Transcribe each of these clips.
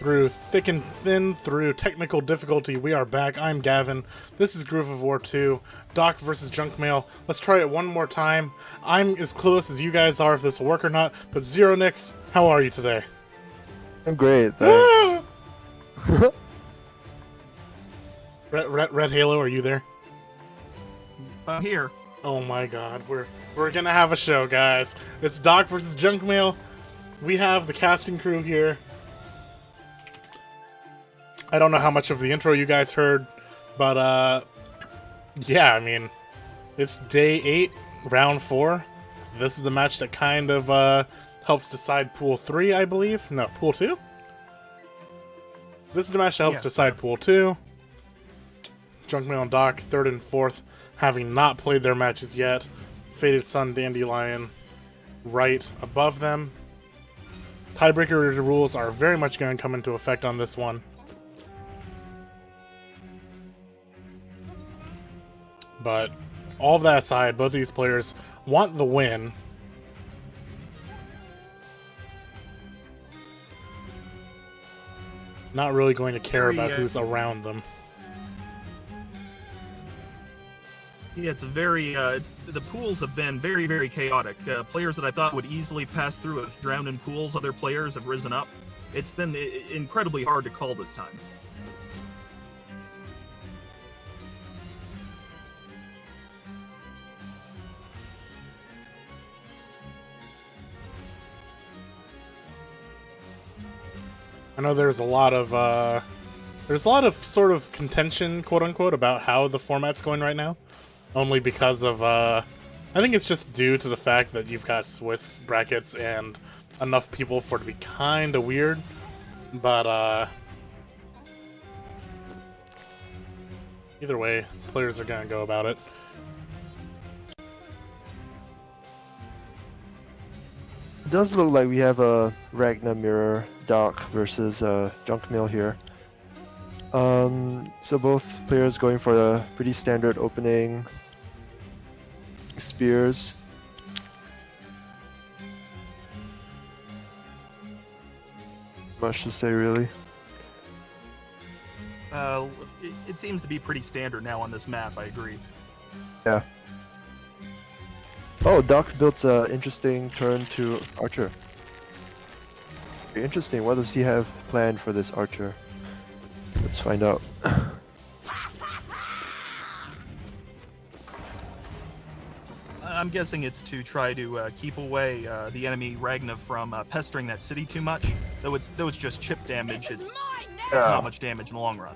Through thick and thin, through technical difficulty, we are back. I'm Gavin. This is Groove of War 2. Daak versus Junkmail. Let's try it one more time. I'm as clueless as you guys are if this will work or not, but Zero Nix, how are you today? I'm great, thanks. Red Halo, are you there? I'm here. Oh my god, we're gonna have a show, guys. It's Daak versus Junkmail. We have the casting crew here. I don't know how much of the intro you guys heard, but yeah, I mean, it's day 8, round 4. This is the match that kind of helps decide Pool 3, I believe. No, Pool 2? This is the match that helps decide Pool 2. Junkmail and Daak, 3rd and 4th, having not played their matches yet. Faded Sun, Dandelion, right above them. Tiebreaker rules are very much going to come into effect on this one. But all of that aside, both of these players want the win. Not really going to care about who's around them. Yeah, it's a very, the pools have been very, very chaotic. Players that I thought would easily pass through have drowned in pools. Other players have risen up. It's been incredibly hard to call this time. I know there's a lot of sort of contention, quote unquote, about how the format's going right now. Only because of I think it's just due to the fact that you've got Swiss brackets and enough people for it to be kind of weird. But either way, players are gonna go about it. It does look like we have a Ragnar Mirror Daak versus Junkmail here. So both players going for a pretty standard opening. Spears. Much to say, really. It seems to be pretty standard now on this map, I agree. Yeah. Oh, Daak builds an interesting turn to Archer. Very interesting. What does he have planned for this Archer? Let's find out. I'm guessing it's to try to keep away the enemy Ragnar from pestering that city too much. Though it's just chip damage, it's not much damage in the long run.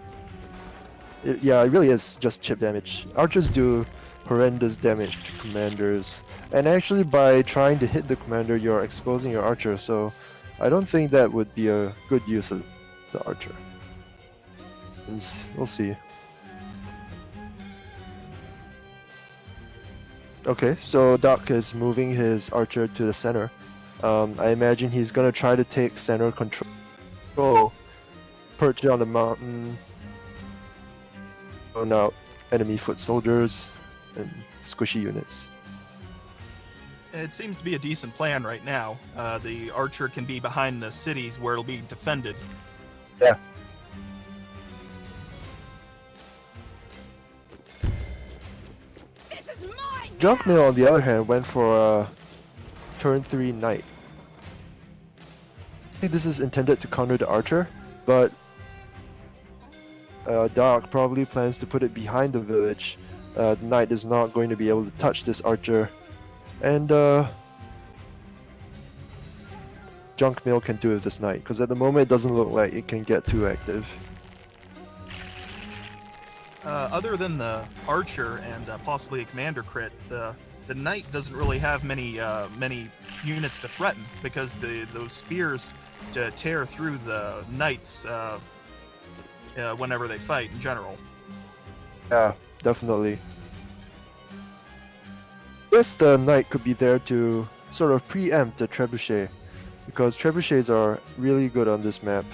Yeah, it really is just chip damage. Archers do horrendous damage to commanders, and actually by trying to hit the commander, you're exposing your archer, so I don't think that would be a good use of the archer. We'll see. Okay, so Daak is moving his archer to the center. I imagine he's gonna try to take center control, perch on the mountain, own out enemy foot soldiers and squishy units. It seems to be a decent plan right now. The archer can be behind the cities where it'll be defended. Yeah. Junkmail, on the other hand, went for a turn 3 knight. I think this is intended to counter the archer, but Daak probably plans to put it behind the village. The knight is not going to be able to touch this archer, and Junkmail can do it with this knight, because at the moment it doesn't look like it can get too active. Other than the archer and possibly a commander crit, the knight doesn't really have many units to threaten, because those spears to tear through the knights whenever they fight in general. Yeah, definitely. Yes, the knight could be there to sort of preempt the trebuchet, because trebuchets are really good on this map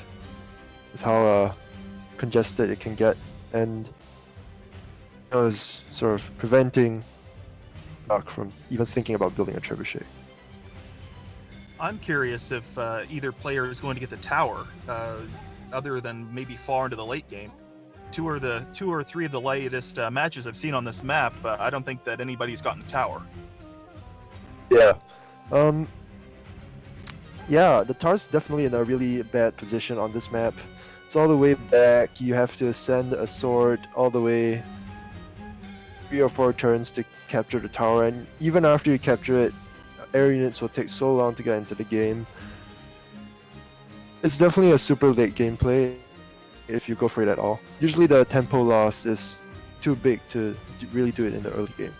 with how congested it can get, and is sort of preventing Daak from even thinking about building a trebuchet. I'm curious if either player is going to get the tower. other than maybe far into the late game. Two or three of the latest matches I've seen on this map, I don't think that anybody's gotten the tower. Yeah. Yeah, the tower's definitely in a really bad position on this map. It's all the way back. You have to send a sword all the way 3 or 4 turns to capture the tower, and even after you capture it, air units will take so long to get into the game. It's definitely a super late gameplay if you go for it at all. Usually the tempo loss is too big to really do it in the early game.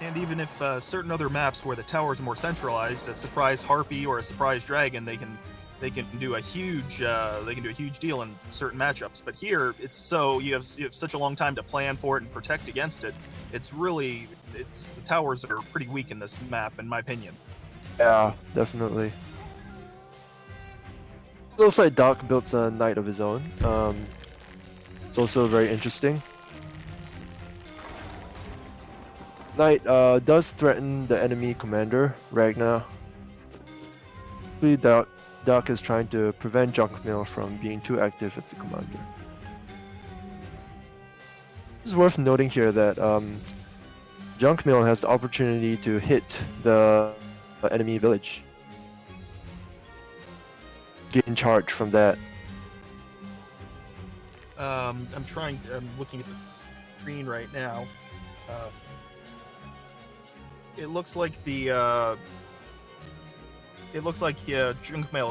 And even if certain other maps where the tower is more centralized, a surprise harpy or a surprise dragon, they can do a huge deal in certain matchups. But here, it's so you have such a long time to plan for it and protect against it. The towers are pretty weak in this map, in my opinion. Yeah, definitely. It looks like Daak built a knight of his own. It's also very interesting. Knight does threaten the enemy commander, Ragnar. Daak is trying to prevent Junkmail from being too active as the commander. It's worth noting here that Junkmail has the opportunity to hit the enemy village. Gain charge from that. I'm looking at the screen right now. It looks like Junkmail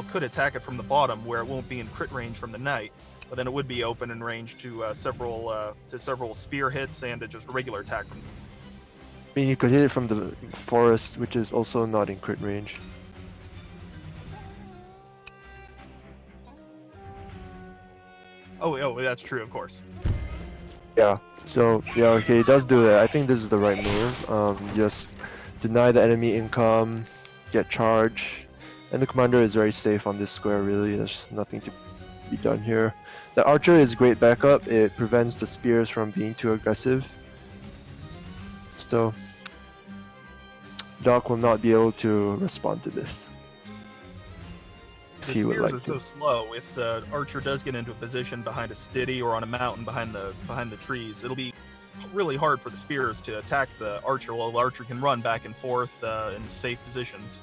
could attack it from the bottom, where it won't be in crit range from the knight, but then it would be open in range to several spear hits and just a regular attack from. I mean, you could hit it from the forest, which is also not in crit range. Oh, that's true, of course. Yeah. So yeah, okay, it does do that. I think this is the right move. Just deny the enemy income, get charge, and the commander is very safe on this square. Really, there's nothing to be done here. The archer is great backup. It prevents the spears from being too aggressive. So Daak will not be able to respond to this. The spears are so slow. If the archer does get into a position behind a city or on a mountain behind the trees, it'll be really hard for the spears to attack the archer, while the archer can run back and forth in safe positions.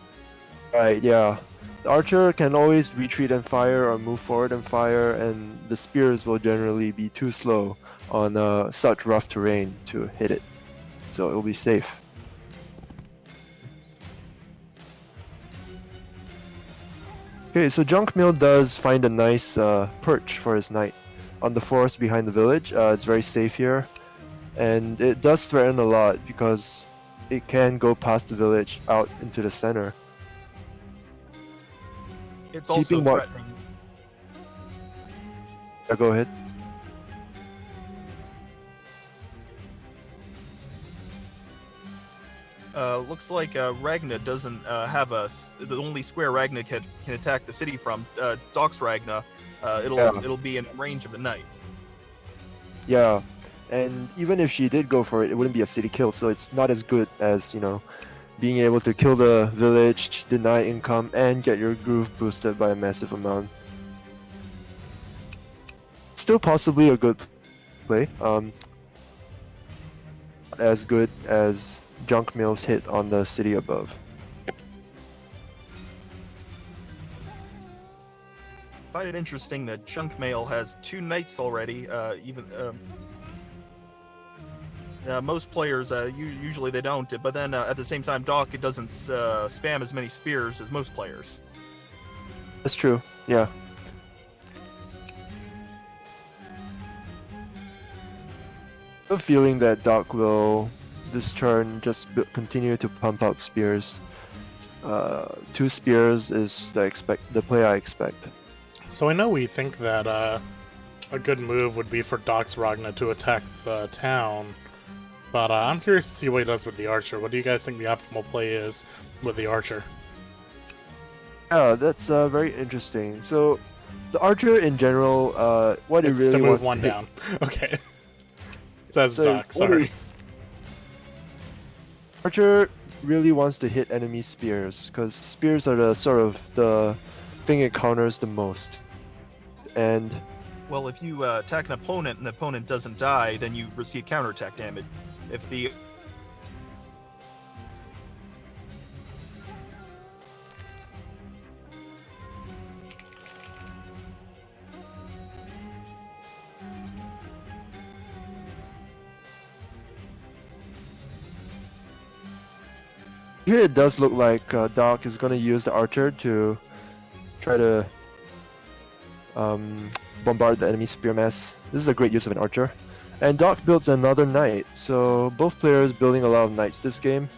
Right, yeah. The archer can always retreat and fire or move forward and fire, and the spears will generally be too slow on such rough terrain to hit it. So it will be safe. Okay, so Junkmail does find a nice perch for his knight on the forest behind the village. It's very safe here, and it does threaten a lot because it can go past the village out into the center. It's also threatening. Yeah, go ahead. Looks like Ragna doesn't have the only square Ragna can attack the city from. Daak's Ragna, it'll be in range of the knight. Yeah, and even if she did go for it, it wouldn't be a city kill, so it's not as good as, you know, being able to kill the village, deny income, and get your groove boosted by a massive amount. Still possibly a good play. As good as Junkmail's hit on the city above. I find it interesting that Junkmail has 2 knights already. Most players usually they don't, but then at the same time, Daak doesn't spam as many spears as most players. That's true. Yeah. I have a feeling that Daak will this turn just continue to pump out spears. 2 spears is the play I expect. So I know we think that a good move would be for Daak's Ragna to attack the town, but I'm curious to see what he does with the archer. What do you guys think the optimal play is with the archer? Yeah, that's very interesting. So the archer in general, what it It's really to move wants one to hit- down. Okay. Says So Daak, sorry. Archer really wants to hit enemy spears, because spears are the sort of the thing it counters the most. And Well, if you attack an opponent and the opponent doesn't die, then you receive counterattack damage. If the here it does look like Daak is going to use the archer to try to bombard the enemy spear mass. This is a great use of an archer. And Daak builds another knight, so both players building a lot of knights this game.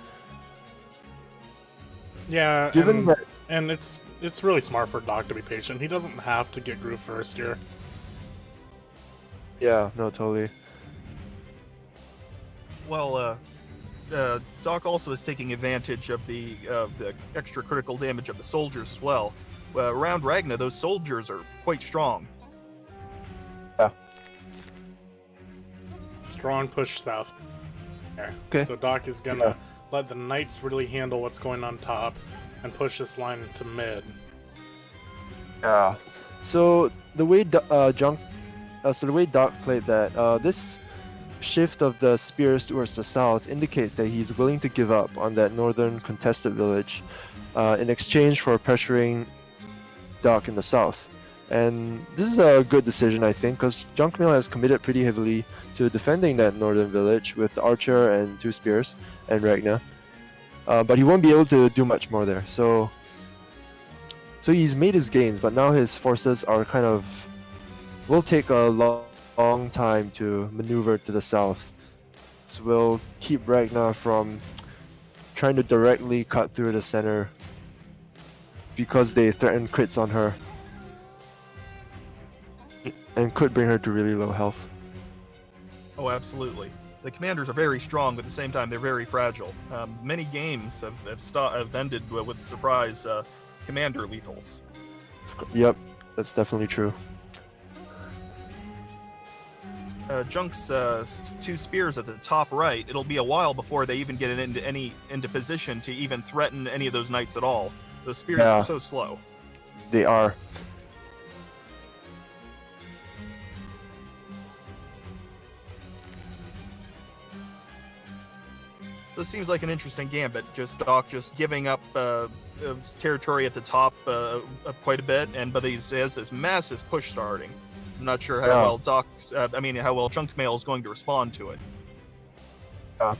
Yeah, Given that, and it's really smart for Daak to be patient. He doesn't have to get groove first here. yeah, no, totally. well, Doc also is taking advantage of the extra critical damage of the soldiers as well. Around Ragna, those soldiers are quite strong. Yeah. Strong push south. Okay. So Daak is gonna let the knights really handle what's going on top and push this line to mid. Yeah. So the way Daak played that, this shift of the spears towards the south indicates that he's willing to give up on that northern contested village in exchange for pressuring Daak in the south. And this is a good decision, I think, because Junkmail has committed pretty heavily to defending that northern village with the archer and 2 spears and Ragna. But he won't be able to do much more there. So he's made his gains, but now his forces are will take a long time to maneuver to the south. This will keep Ragna from trying to directly cut through the center because they threaten crits on her and could bring her to really low health. Oh, absolutely. The commanders are very strong, but at the same time, they're very fragile. Many games have ended with surprise commander lethals. Yep, that's definitely true. Junk's 2 spears at the top right. It'll be a while before they even get into position to even threaten any of those knights at all. Those spears are so slow. They are. So it seems like an interesting gambit. Doc just giving up territory at the top quite a bit, but he has this massive push starting. I'm not sure how well how well Junkmail is going to respond to it. Yeah.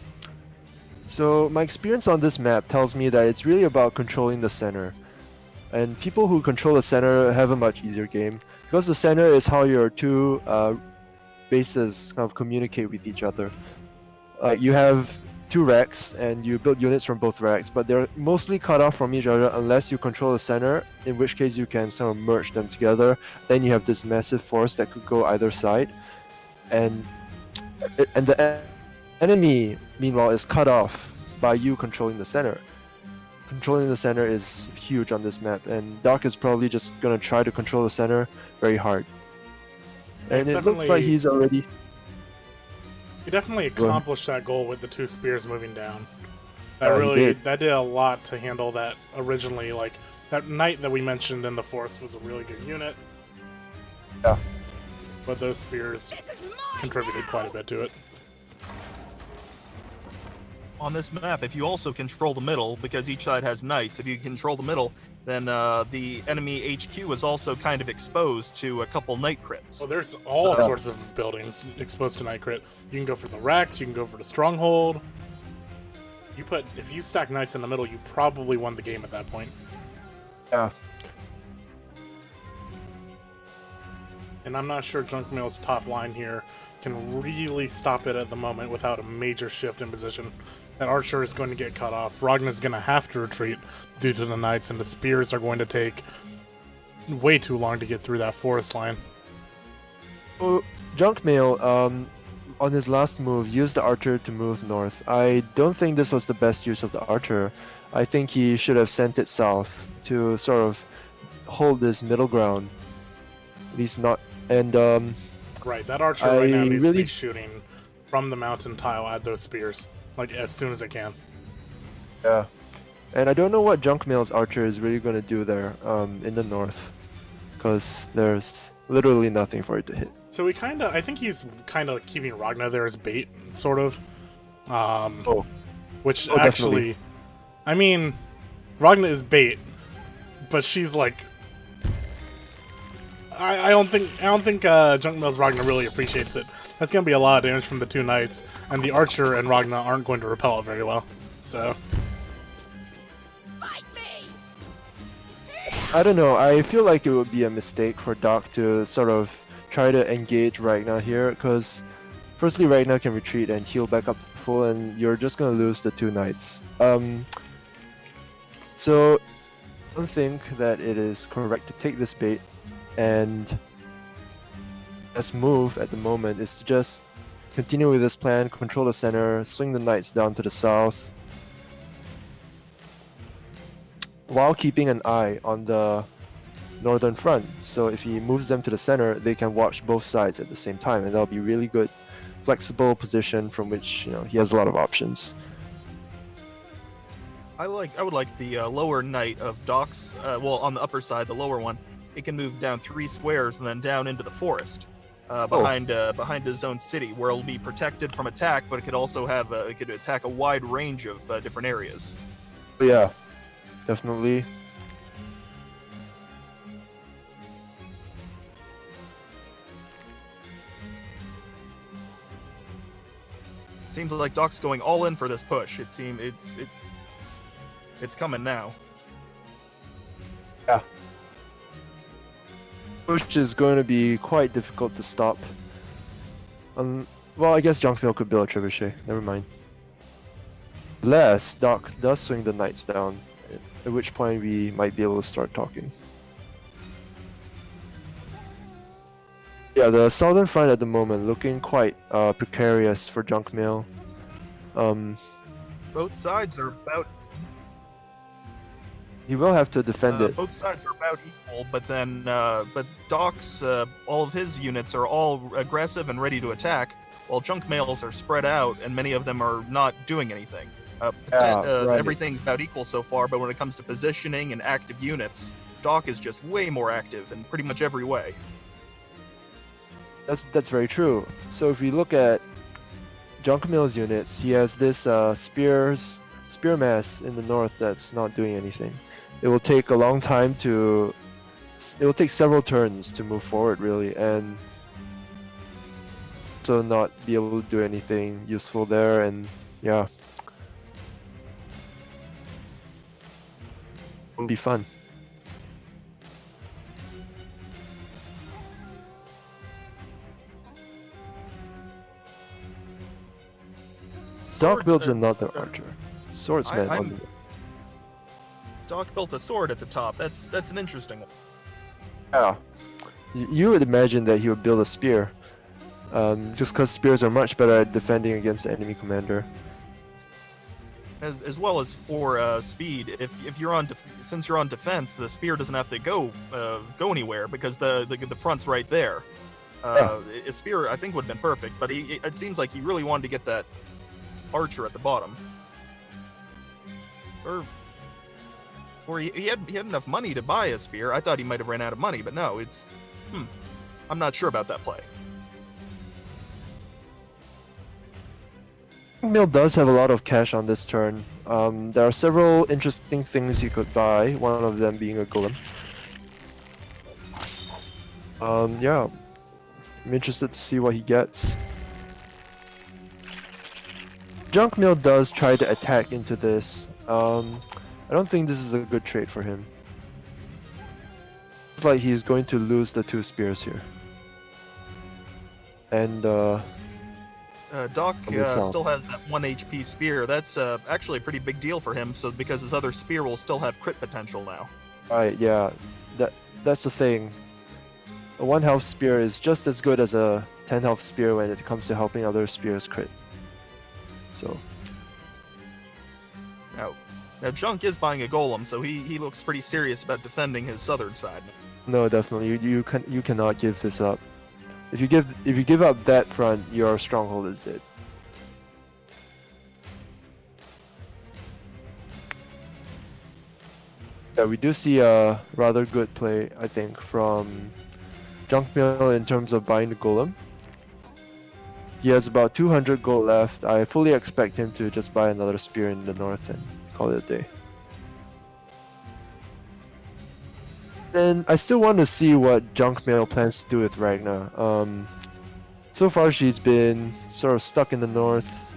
So my experience on this map tells me that it's really about controlling the center. And people who control the center have a much easier game, because the center is how your 2 bases kind of communicate with each other. You have 2 racks, and you build units from both racks, but they're mostly cut off from each other unless you control the center, in which case you can sort of merge them together. Then you have this massive force that could go either side, and the enemy, meanwhile, is cut off by you controlling the center. Controlling the center is huge on this map, and Daak is probably just gonna try to control the center very hard. And it looks like he's already... He definitely accomplished that goal with the 2 spears moving down. That that did a lot to handle that originally. Like, that knight that we mentioned in the force was a really good unit. Yeah. But those spears contributed quite a bit to it. On this map, if you also control the middle, because each side has knights, if you control the middle, then the enemy HQ is also kind of exposed to a couple knight crits. Well, there's all sorts of buildings exposed to knight crit. You can go for the racks, you can go for the stronghold. If you stack knights in the middle, you probably won the game at that point. Yeah. And I'm not sure Junkmail's top line here can really stop it at the moment without a major shift in position. That archer is going to get cut off. Ragnar's going to have to retreat due to the knights, and the spears are going to take way too long to get through that forest line. Well, Junkmail, on his last move, used the archer to move north. I don't think this was the best use of the archer. I think he should have sent it south to sort of hold this middle ground. At least not... And, Right, that archer right now needs to be shooting from the mountain tile at those spears, like, as soon as it can. Yeah. And I don't know what Junkmail's archer is really going to do there in the north. Because there's literally nothing for it to hit. So I think he's kind of keeping Ragna there as bait, sort of. Oh. Which Oh, actually, definitely. I mean, Ragna is bait, but she's like, I don't think Junkmail's Ragna really appreciates it. That's gonna be a lot of damage from the two knights, and the archer and Ragna aren't going to repel it very well. So I don't know. I feel like it would be a mistake for Daak to sort of try to engage Ragnar here, because firstly, Ragnar can retreat and heal back up to full, and you're just gonna lose the two knights. So I don't think that it is correct to take this bait, and best move at the moment is to just continue with this plan, control the center, swing the knights down to the south, while keeping an eye on the northern front. So if he moves them to the center, they can watch both sides at the same time, and that'll be really good, flexible position from which he has a lot of options. I would like the lower knight of Daak's. Well, on the upper side, the lower one, it can move down 3 squares and then down into the forest behind his own city, where it'll be protected from attack, but it could also have it could attack a wide range of different areas. Yeah, definitely. Seems like Daak's going all in for this push. It's coming now. Yeah. Push is going to be quite difficult to stop. Well, I guess Junkmail could build a trebuchet. Never mind. Unless Daak does swing the knights down, at which point we might be able to start talking. Yeah, the southern front at the moment looking quite precarious for Junkmail. Both sides are about He will have to defend it. both sides are about equal, but then but Daak's all of his units are all aggressive and ready to attack, while Junkmail's are spread out and many of them are not doing anything. Right. Everything's about equal so far, but when it comes to positioning and active units, Daak is just way more active in pretty much every way. That's very true. So if we look at Junkmail's units, he has this spear mass in the north that's not doing anything. It will take a long time to. It will take several turns to move forward, really, and so not be able to do anything useful there. And yeah, it'll be fun. Daak builds another archer. Swordsman on the. Daak built a sword at the top. That's an interesting one. Yeah. You would imagine that he would build a spear. Just because spears are much better at defending against the enemy commander. As well as for speed, if you're on since you're on defense, the spear doesn't have to go anywhere because the front's right there. A spear I think would have been perfect, but it seems like he really wanted to get that archer at the bottom. Or he had enough money to buy a spear. I thought he might have ran out of money, but no, it's I'm not sure about that play. Mill does have a lot of cash on this turn. There are several interesting things you could buy, one of them being a golem. Yeah, I'm interested to see what he gets. Junkmail does try to attack into this. I don't think this is a good trade for him. It's like he's going to lose the 2 spears here. And Daak still has that 1 HP spear. That's actually a pretty big deal for him, so because his other spear will still have crit potential now. Right, yeah. That's the thing. A 1 health spear is just as good as a 10 health spear when it comes to helping other spears crit. So Now Junk is buying a golem, so he looks pretty serious about defending his southern side. no, definitely you cannot give this up. If you give up that front, your stronghold is dead. Yeah, we do see a rather good play, I think, from Junkmail in terms of buying the golem. He has about 200 gold left. I fully expect him to just buy another spear in the north and call it a day. And I still want to see what Junkmail plans to do with Ragna. So far she's been sort of stuck in the north.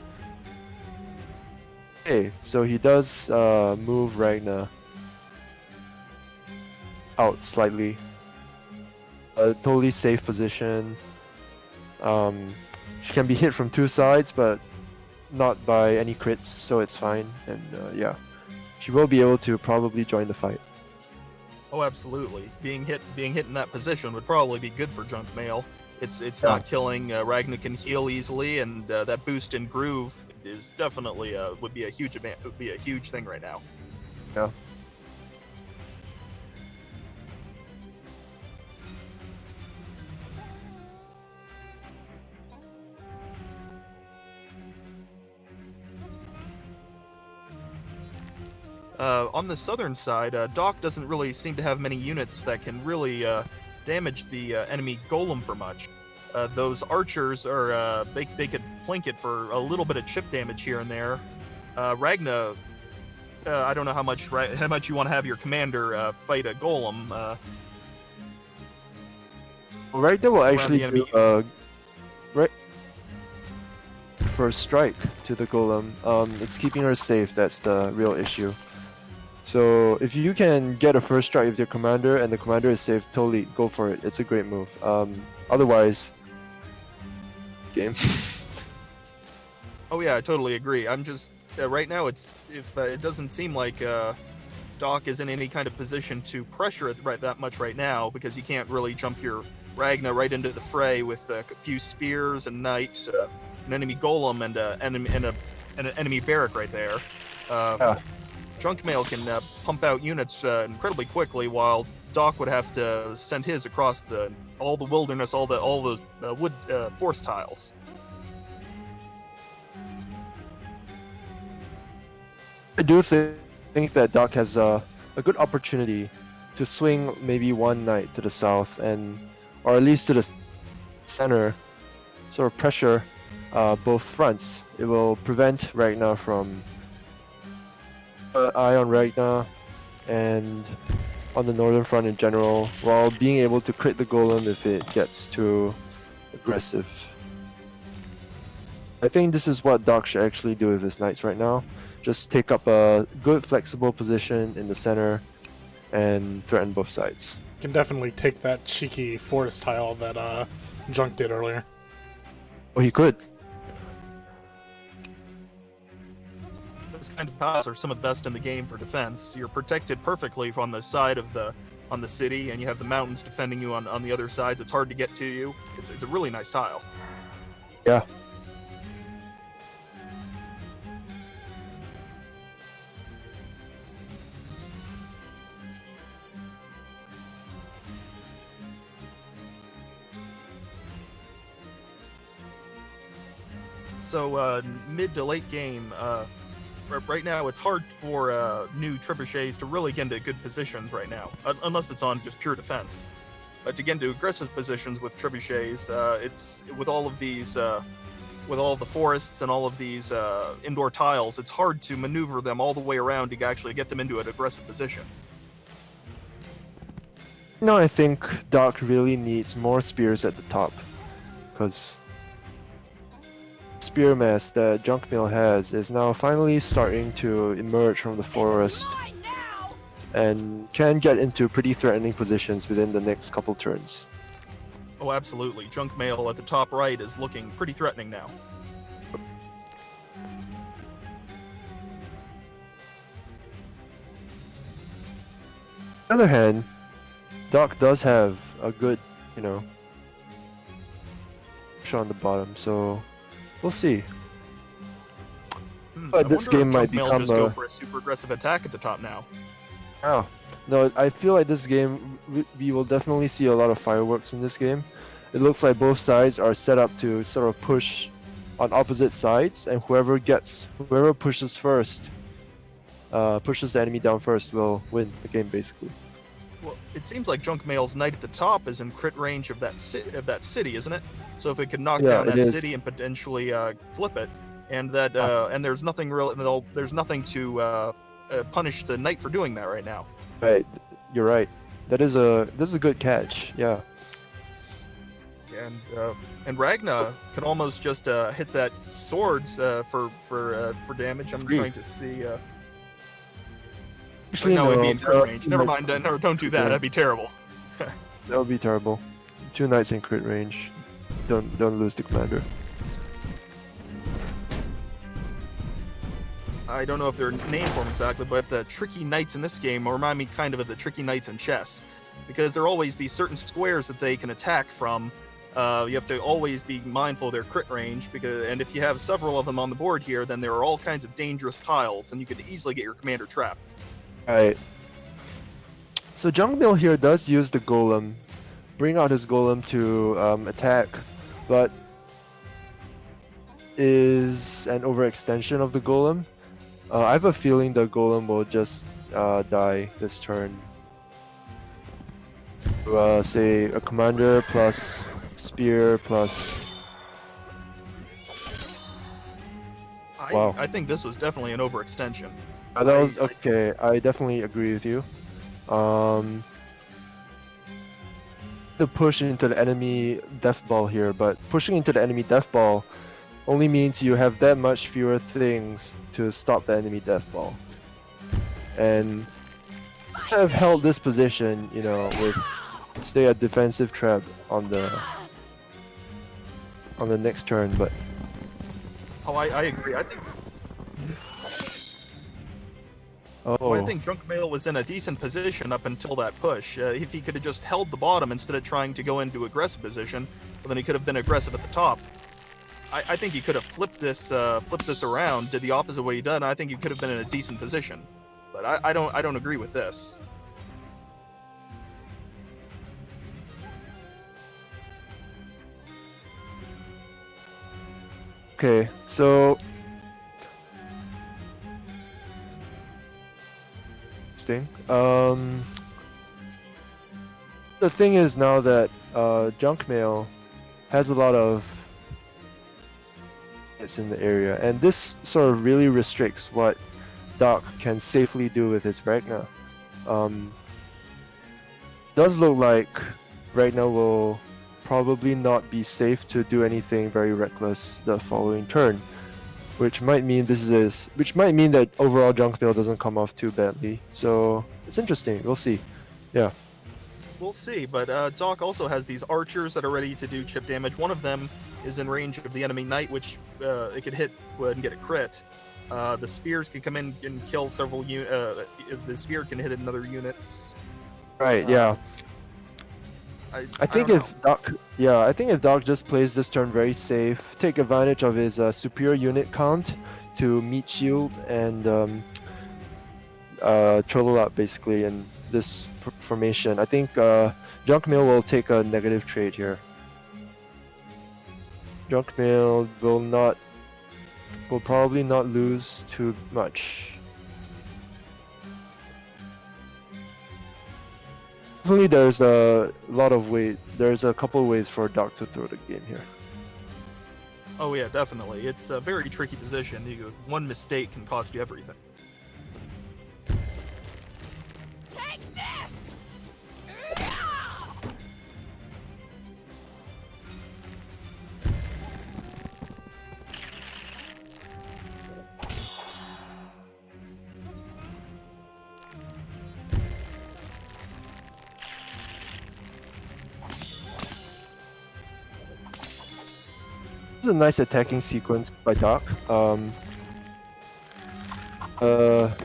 Okay, so he does move Ragna out slightly. A totally safe position. She can be hit from two sides, but not by any crits, so it's fine. And yeah, she will be able to probably join the fight. Oh, absolutely. Being hit in that position would probably be good for Junkmail. It's not killing. Ragna can heal easily, and that boost in groove is definitely would be a huge thing right now. Yeah. On the southern side, Daak doesn't really seem to have many units that can really damage the enemy golem for much. Those archers are they could plink it for a little bit of chip damage here and there. Ragna, I don't know how much you want to have your commander fight a golem. Ragna will actually enemy. do first strike to the golem. It's keeping her safe. That's the real issue. So if you can get a first strike with your commander and the commander is safe, totally go for it. It's a great move. Otherwise, game. Oh yeah, I totally agree. I'm just right now. It doesn't seem like Daak is in any kind of position to pressure it that much right now, because you can't really jump your Ragna right into the fray with a few spears and knights, an enemy golem, and an enemy barrack right there. Yeah. Junkmail can pump out units incredibly quickly, while Daak would have to send his across all the wilderness, all those wood force tiles. I do think that Daak has a good opportunity to swing maybe one knight to the south, or at least to the center, sort of pressure both fronts. It will prevent Ragna from eye on Ragna and on the northern front in general, while being able to crit the golem if it gets too aggressive. I think this is what Daak should actually do with his knights right now. Just take up a good flexible position in the center and threaten both sides. Can definitely take that cheeky forest tile that Junk did earlier. Oh, he could. Those kind of tiles are some of the best in the game for defense. You're protected perfectly on the side of on the city, and you have the mountains defending you on the other sides. It's hard to get to you. It's a really nice tile. Yeah. So mid to late game, right now it's hard for new trebuchets to really get into good positions right now, unless it's on just pure defense. But to get into aggressive positions with trebuchets, it's with all of these, with all the forests and all of these indoor tiles, it's hard to maneuver them all the way around to actually get them into an aggressive position. No, I think Daak really needs more spears at the top, because spear mass that Junkmail has is now finally starting to emerge from the forest and can get into pretty threatening positions within the next couple turns. Oh, absolutely. Junkmail at the top right is looking pretty threatening now. On the other hand, Daak does have a good, shot on the bottom, so we'll see. But this game might become just go for a super aggressive attack at the top now. Oh, no, I feel like this game, we will definitely see a lot of fireworks in this game. It looks like both sides are set up to sort of push on opposite sides, and whoever pushes first pushes the enemy down first will win the game basically. Well, it seems like Junkmail's knight at the top is in crit range of that city, isn't it? So if it could knock Yeah, down it that is. city and potentially flip it, and that and there's nothing there's nothing to punish the knight for doing that right now. Right, you're right. This is a good catch. Yeah. And Ragna can almost just hit that swords for damage. I'm Free. trying to see. Actually, no, it'd be in no, crit range. Never mind. No, don't do that. Yeah. That'd be terrible. That would be terrible. 2 knights in crit range. Don't lose the commander. I don't know if they're named for them exactly, but the tricky knights in this game remind me kind of the tricky knights in chess, because there are always these certain squares that they can attack from. You have to always be mindful of their crit range, and if you have several of them on the board here, then there are all kinds of dangerous tiles, and you could easily get your commander trapped. Alright. So Junkmail here does use the golem, bring out his golem to attack, but is an overextension of the golem. I have a feeling the golem will just die this turn. Say a commander plus spear plus. Wow. I think this was definitely an overextension. That was okay. I definitely agree with you. The push into the enemy death ball here, but pushing into the enemy death ball only means you have that much fewer things to stop the enemy death ball. And I've held this position, you know, with say a defensive trap on the next turn, but I agree. I think Junkmail was in a decent position up until that push. If he could have just held the bottom instead of trying to go into aggressive position, well, then he could have been aggressive at the top. I think he could have flipped this around, did the opposite of what he done. I think he could have been in a decent position, but I don't agree with this. okay, so the thing is now that Junkmail has a lot of it's in the area, and this sort of really restricts what Daak can safely do with his Ragna. Does look like Ragna will probably not be safe to do anything very reckless the following turn, which might mean that overall Junkmail doesn't come off too badly. So it's interesting. We'll see. Yeah. We'll see, but Daak also has these archers that are ready to do chip damage. One of them is in range of the enemy knight, which it could hit and get a crit. The spears can come in and kill several units. The spear can hit another unit. Right. Yeah. I think if Daak just plays this turn very safe, take advantage of his superior unit count to meet shield and turtle up basically in this formation, I think Junkmail will take a negative trade here. Junkmail will probably not lose too much. Definitely, there's a couple ways for Daak to throw the game here. Oh yeah, definitely. It's a very tricky position. One mistake can cost you everything. Take this! This is a nice attacking sequence by Daak.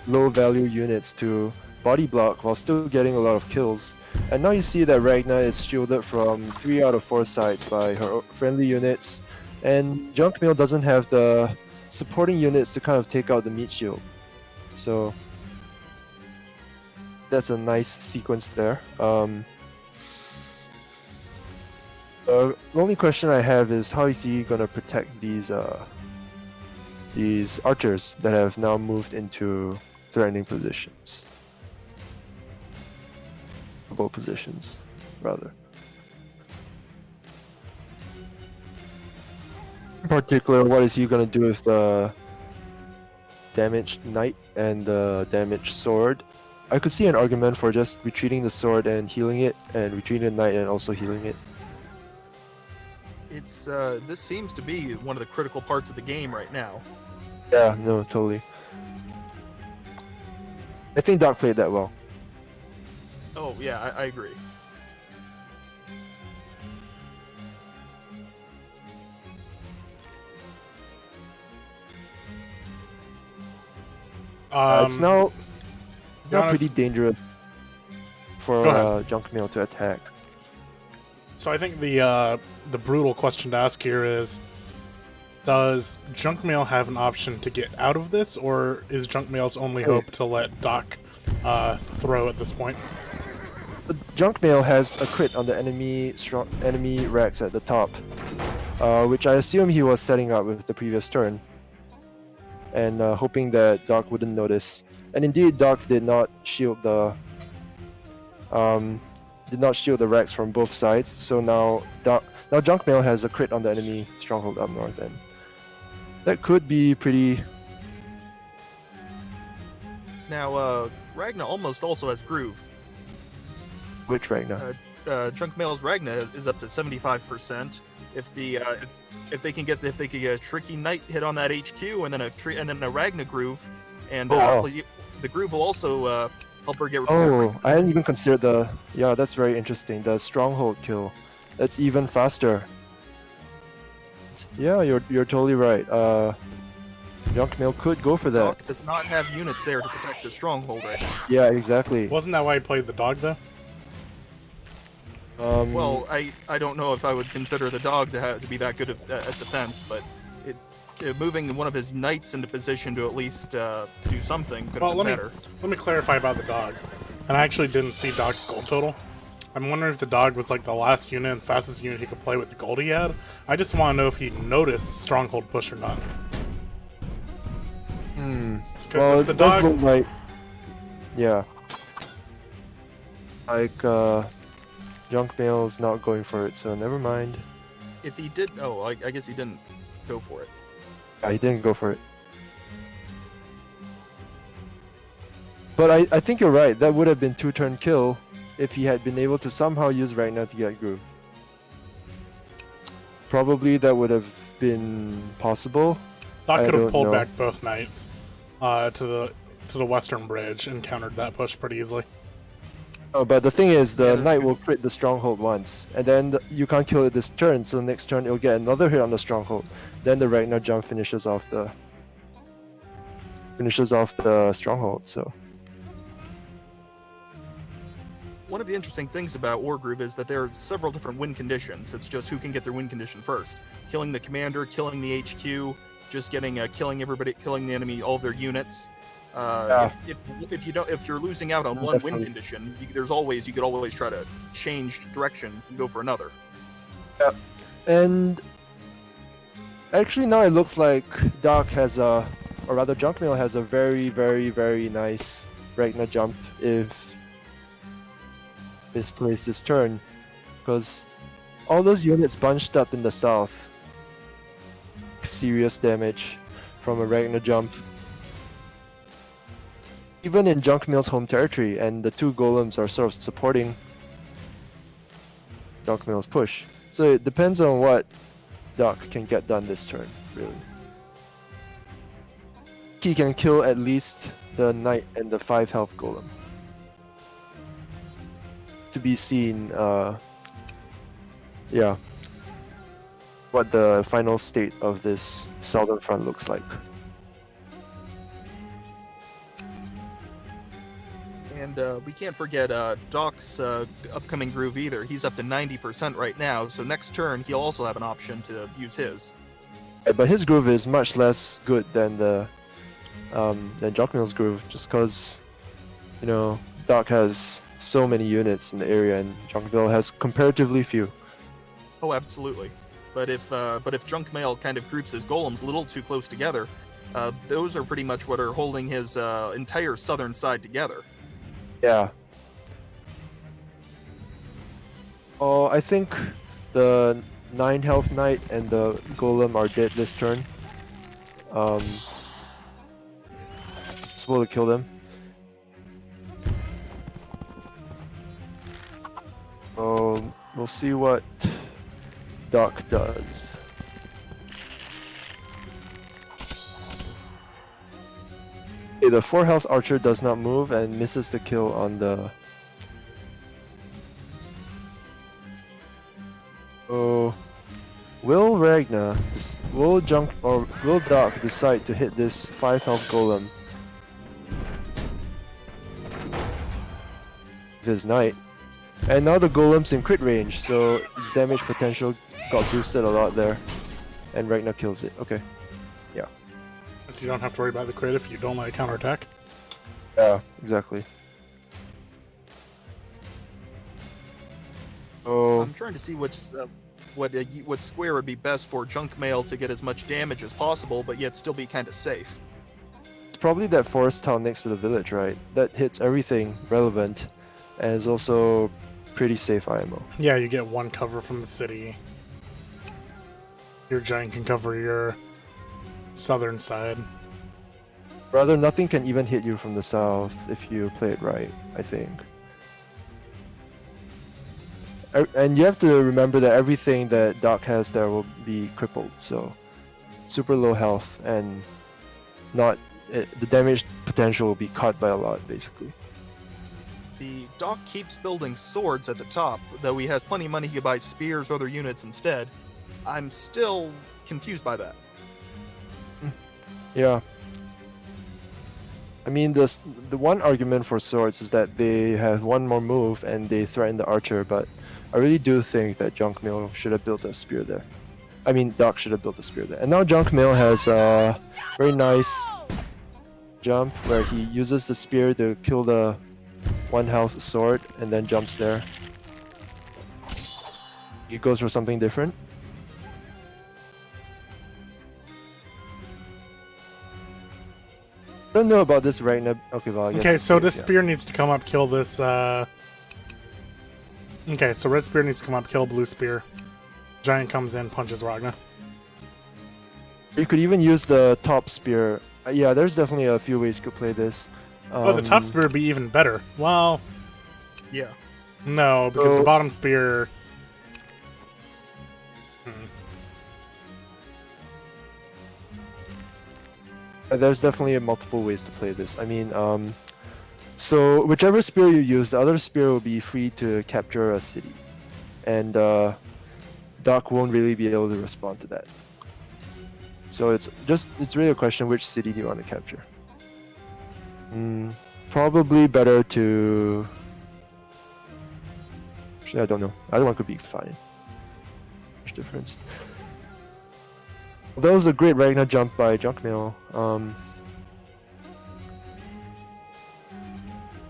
Low value units to body block while still getting a lot of kills. And now you see that Ragna is shielded from 3 out of 4 sides by her friendly units, and Junkmail doesn't have the supporting units to kind of take out the meat shield. So that's a nice sequence there. The only question I have is how is he gonna protect these archers that have now moved into threatening positions. Both positions, rather. In particular, what is he gonna do with the damaged knight and the damaged sword? I could see an argument for just retreating the sword and healing it, and retreating the knight and also healing it. It's this seems to be one of the critical parts of the game right now. Yeah, no, totally. I think Daak played that well. Oh yeah, I agree. It's now be honest- pretty dangerous for Go ahead. Junkmail to attack. So I think the brutal question to ask here is, does Junkmail have an option to get out of this, or is Junkmail's only hope to let Daak throw at this point? The Junkmail has a crit on the enemy Rex at the top, which I assume he was setting up with the previous turn, and hoping that Daak wouldn't notice. And indeed, Daak did not shield the Rex from both sides. So now Junkmail has a crit on the enemy stronghold up north, and that could be pretty. Now, Ragna almost also has groove. Which Ragnar? Junkmail's Ragna is up to 75%. If they can get a tricky knight hit on that HQ and then a Ragna groove, and wow. the groove will also help her get. Oh, I hadn't even considered the. Yeah, that's very interesting. The stronghold kill, that's even faster. Yeah, you're totally right. Junkmail could go for that. Daak does not have units there to protect the stronghold right now. Yeah, exactly. Wasn't that why he played the dog, though? Well, I don't know if I would consider the dog to be that good at defense, but moving one of his knights into position to at least do something could have been better. Let me clarify about the dog. And I actually didn't see Daak's gold total. I'm wondering if the dog was like the last unit and fastest unit he could play with the gold he had. I just want to know if he noticed stronghold push or not. Well, if the it does dog, look like. Yeah. Like, Junkmail's not going for it, so never mind. If he did, I guess he didn't go for it. Yeah, he didn't go for it. But I think you're right. That would have been 2-turn kill if he had been able to somehow use Ragnar to get groove. Probably that would have been possible. Daak could have don't pulled know. back both knights to the western bridge and countered that push pretty easily. Oh, but the thing is, Yeah, the that's knight true. will crit the stronghold once, and then you can't kill it this turn. So next turn it'll get another hit on the stronghold. Then the Ragnar jump finishes off the stronghold. So One of the interesting things about Wargroove is that there are several different win conditions. It's just who can get their win condition first. Killing the commander, killing the HQ, just killing everybody, killing the enemy, all of their units. If you're losing out on one win Definitely. condition, you could always try to change directions and go for another. and actually now it looks like Daak has or rather Junkmail has a very, very, very nice Ragnar jump if misplaced this turn, because all those units bunched up in the south, serious damage from a Ragnar jump. Even in Junkmail's home territory, and the two golems are sort of supporting Junkmail's push. So it depends on what Daak can get done this turn, really. He can kill at least the knight and the 5 health golem. To be seen, what the final state of this southern front looks like. And we can't forget Daak's upcoming groove either. He's up to 90% right now, so next turn he'll also have an option to use his. But his groove is much less good than the than Junkmail's groove, just because Daak has so many units in the area and Junkmail has comparatively few. Oh, absolutely. But if Junkmail kind of groups his golems a little too close together, those are pretty much what are holding his entire southern side together. Yeah. Oh, I think the 9 health knight and the golem are dead this turn. Possible to kill them. Oh, we'll see what Daak does. Okay, the 4 health archer does not move and misses the kill on the. Oh, will Ragnar, will Daak decide to hit this 5 health golem with his knight? And now the golem's in crit range, so his damage potential got boosted a lot there. And Ragnar kills it. Okay. Yeah. So you don't have to worry about the crit if you don't like counterattack. Yeah, exactly. Oh, I'm trying to see what square would be best for Junkmail to get as much damage as possible, but yet still be kind of safe. it's probably that forest town next to the village, right? That hits everything relevant, and is also pretty safe IMO. Yeah, you get 1 cover from the city. Your giant can cover your southern side. Rather, nothing can even hit you from the south if you play it right, I think. And you have to remember that everything that Daak has there will be crippled, so super low health and the damage potential will be cut by a lot, basically. The Daak keeps building swords at the top, though he has plenty of money he can buy spears or other units instead. I'm still confused by that. Yeah. I mean, the one argument for swords is that they have 1 more move and they threaten the archer, but I really do think that Junkmail should have built a spear there. I mean, Daak should have built a spear there. And now Junkmail has a very nice jump where he uses the spear to kill the 1 health sword and then jumps there. He goes for something different. I don't know about this right now. Okay, well, I guess Okay, it's so safe, this yeah. spear needs to come up, kill this, Okay, so red spear needs to come up, kill blue spear. Giant comes in, punches Ragnar. You could even use the top spear. Yeah, there's definitely a few ways you could play this. Oh, the top spear would be even better. Well, Yeah. no, because the So- bottom spear... There's definitely multiple ways to play this. I mean, so whichever spear you use, the other spear will be free to capture a city, and Daak won't really be able to respond to that. So it's really a question which city do you want to capture. Probably better to. Actually, I don't know. Either one could be fine. Much difference. That was a great Ragnar jump by Junkmail.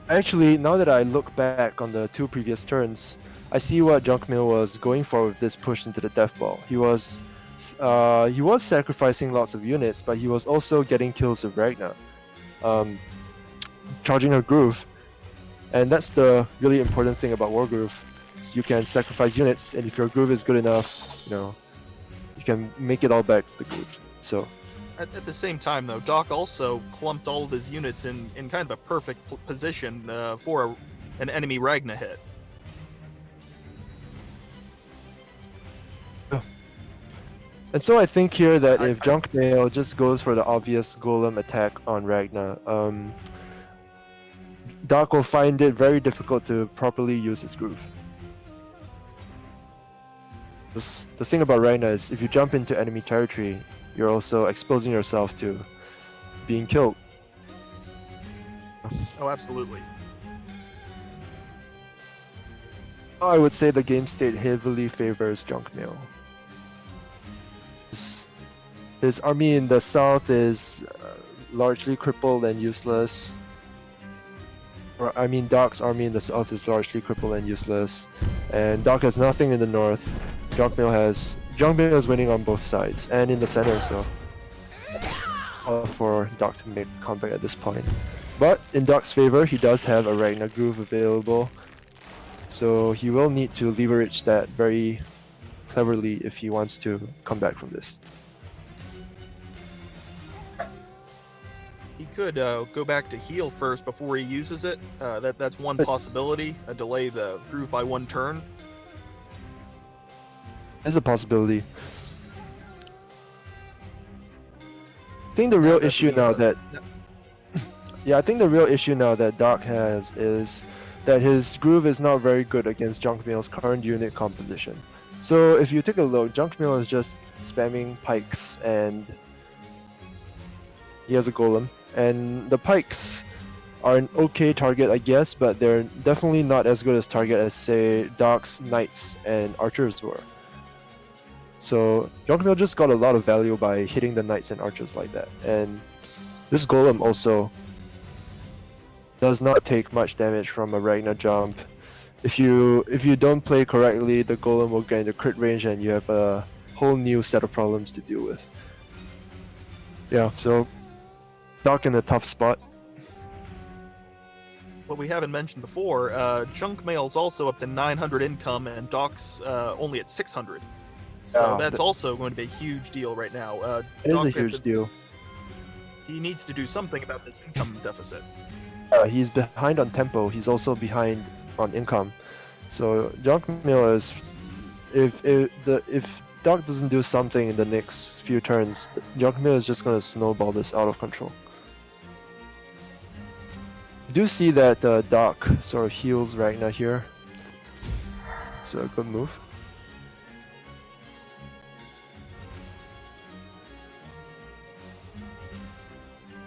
Actually, now that I look back on the 2 previous turns, I see what Junkmail was going for with this push into the Death Ball. He was sacrificing lots of units, but he was also getting kills with Ragnar, charging her groove, and that's the really important thing about War Groove. Is you can sacrifice units, and if your groove is good enough, you can make it all back with the groove. So At the same time, though, Daak also clumped all of his units in kind of a perfect position for an enemy Ragnar hit. And so I think here that if Junkmail just goes for the obvious golem attack on Ragnar, Daak will find it very difficult to properly use his groove. The thing about Ragnar is if you jump into enemy territory, you're also exposing yourself to being killed. Oh, absolutely. I would say the game state heavily favors Junkmail. His army in the south is largely crippled and useless. I mean, Daak's army in the south is largely crippled and useless. And Daak has nothing in the north. Junkmail is winning on both sides and in the center, so for Daak to make a comeback at this point. But in Daak's favor, he does have a Ragnar Groove available, so he will need to leverage that very cleverly if he wants to come back from this. He could go back to heal first before he uses it. That's one possibility. Delay the groove by one turn. There's a possibility. I think the real issue now that I think the real issue now that Daak has is that his groove is not very good against Junkmail's current unit composition. So if you take a look, Junkmail is just spamming pikes and he has a golem. And the pikes are an okay target, I guess, but they're definitely not as good as target as, say, Daak's knights and archers were. So Junkmail just got a lot of value by hitting the knights and archers like that. And this golem also does not take much damage from a Ragnar jump. If you don't play correctly, the golem will get into crit range and you have a whole new set of problems to deal with. Yeah, so Daak in a tough spot. What we haven't mentioned before, Junkmail's also up to 900 income and Daak's only at 600. So Yeah, that's also going to be a huge deal right now. It is a Daak, huge deal. He needs to do something about this income deficit. He's behind on tempo. He's also behind on income. So Junkmail is, if Daak doesn't do something in the next few turns, Junkmail is just gonna snowball this out of control. You do see that Daak sort of heals Ragnar here. It's a good move.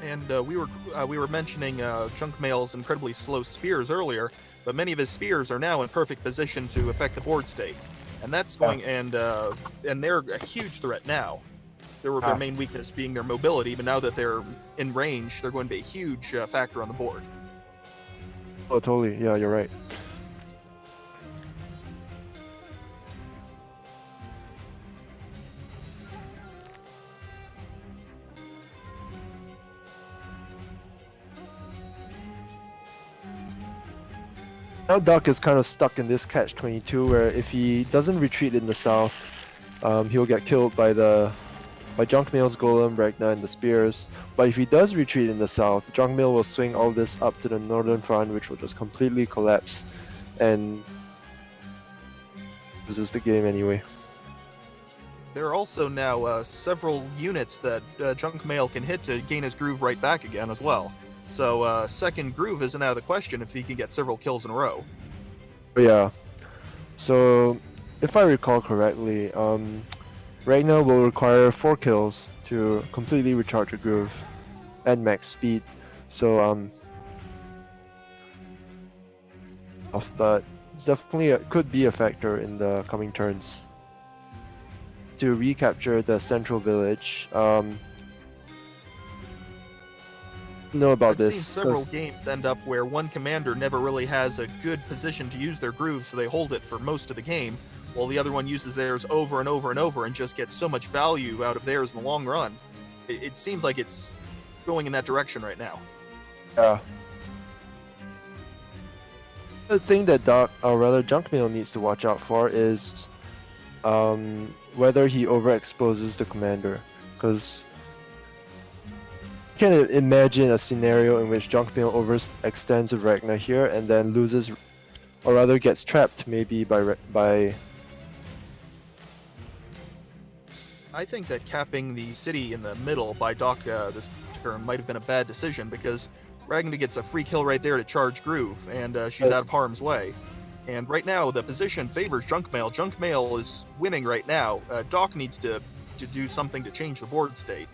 And we were mentioning Junkmail's incredibly slow spears earlier, but many of his spears are now in perfect position to affect the board state, and that's going and they're a huge threat now. Their main weakness being their mobility, but now that they're in range, they're going to be a huge factor on the board. Oh, totally. Yeah, you're right. Now Daak is kind of stuck in this catch-22 where if he doesn't retreat in the south, he'll get killed by Junkmail's golem, Ragnar, and the spears. But if he does retreat in the south, Junkmail will swing all this up to the northern front, which will just completely collapse and loses the game anyway. There are also now several units that Junkmail can hit to gain his groove right back again as well. So second groove isn't out of the question if he can get several kills in a row. Yeah. So if I recall correctly, Ragnar will require 4 kills to completely recharge a groove at max speed. So but it's definitely could be a factor in the coming turns to recapture the central village. Know about I've this. seen several games end up where one commander never really has a good position to use their groove, so they hold it for most of the game, while the other one uses theirs over and over and over and just gets so much value out of theirs in the long run. It seems like it's going in that direction right now. Yeah. The thing that Junkmail needs to watch out for is whether he overexposes the commander, because can imagine a scenario in which Junkmail overextends a Ragnar here and then loses, or rather gets trapped maybe by. I think that capping the city in the middle by Daak this turn might have been a bad decision, because Ragnar gets a free kill right there to charge groove, and she's out of harm's way. And right now the position favors Junkmail. Junkmail is winning right now. Daak needs to do something to change the board state.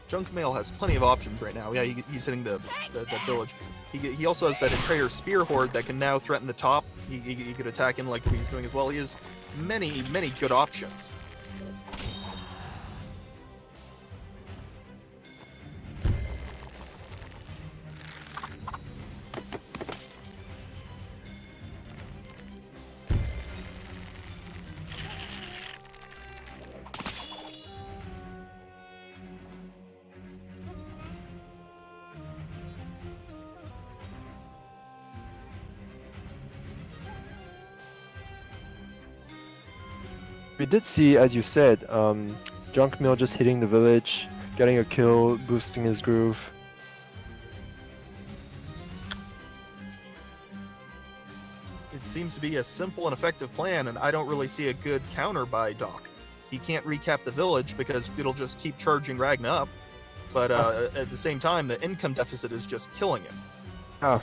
Junkmail has plenty of options right now. Yeah, he's hitting that village. He also has that entire spear horde that can now threaten the top. He could attack in like what he's doing as well. He has many good options. We did see, as you said, Junkmail just hitting the village, getting a kill, boosting his groove. It seems to be a simple and effective plan, and I don't really see a good counter by Daak. He can't recap the village because it'll just keep charging Ragna up, but at the same time, the income deficit is just killing him. Ah,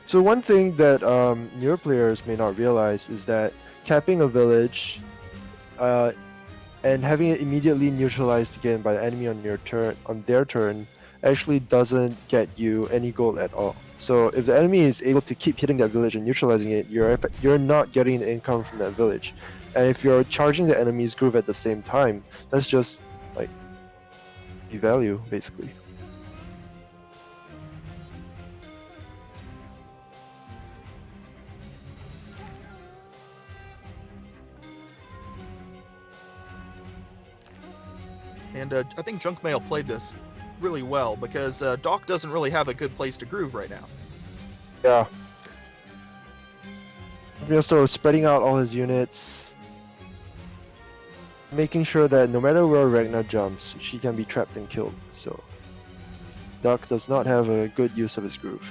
so one thing that newer players may not realize is that capping a village and having it immediately neutralized again by the enemy on their turn actually doesn't get you any gold at all. So if the enemy is able to keep hitting that village and neutralizing it, you're not getting the income from that village. And if you're charging the enemy's groove at the same time, that's just like devalue basically. And I think Junkmail played this really well because Daak doesn't really have a good place to groove right now. Yeah. So spreading out all his units, making sure that no matter where Ragna jumps, she can be trapped and killed. So Daak does not have a good use of his groove.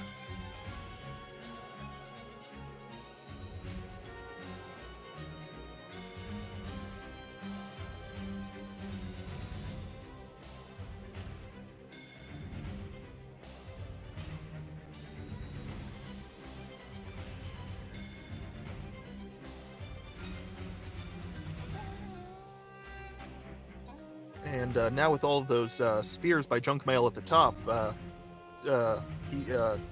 And now with all of those spears by Junkmail at the top,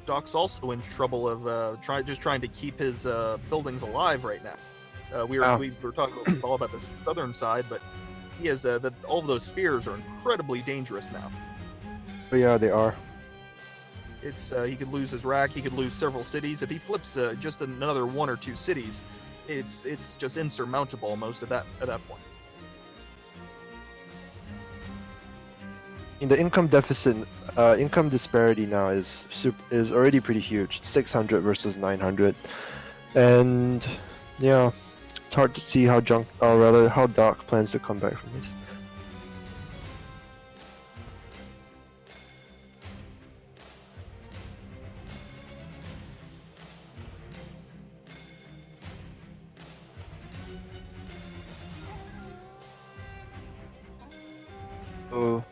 Daak's also in trouble of trying to keep his buildings alive right now. We were talking all about the southern side, but he has all of those spears are incredibly dangerous now. But yeah, they are. It's he could lose his rack, he could lose several cities. If he flips just another 1 or 2 cities, it's just insurmountable almost at that point. In the income deficit, income disparity now is already pretty huge. 600 versus 900, and yeah, it's hard to see how how Daak plans to come back from this. So,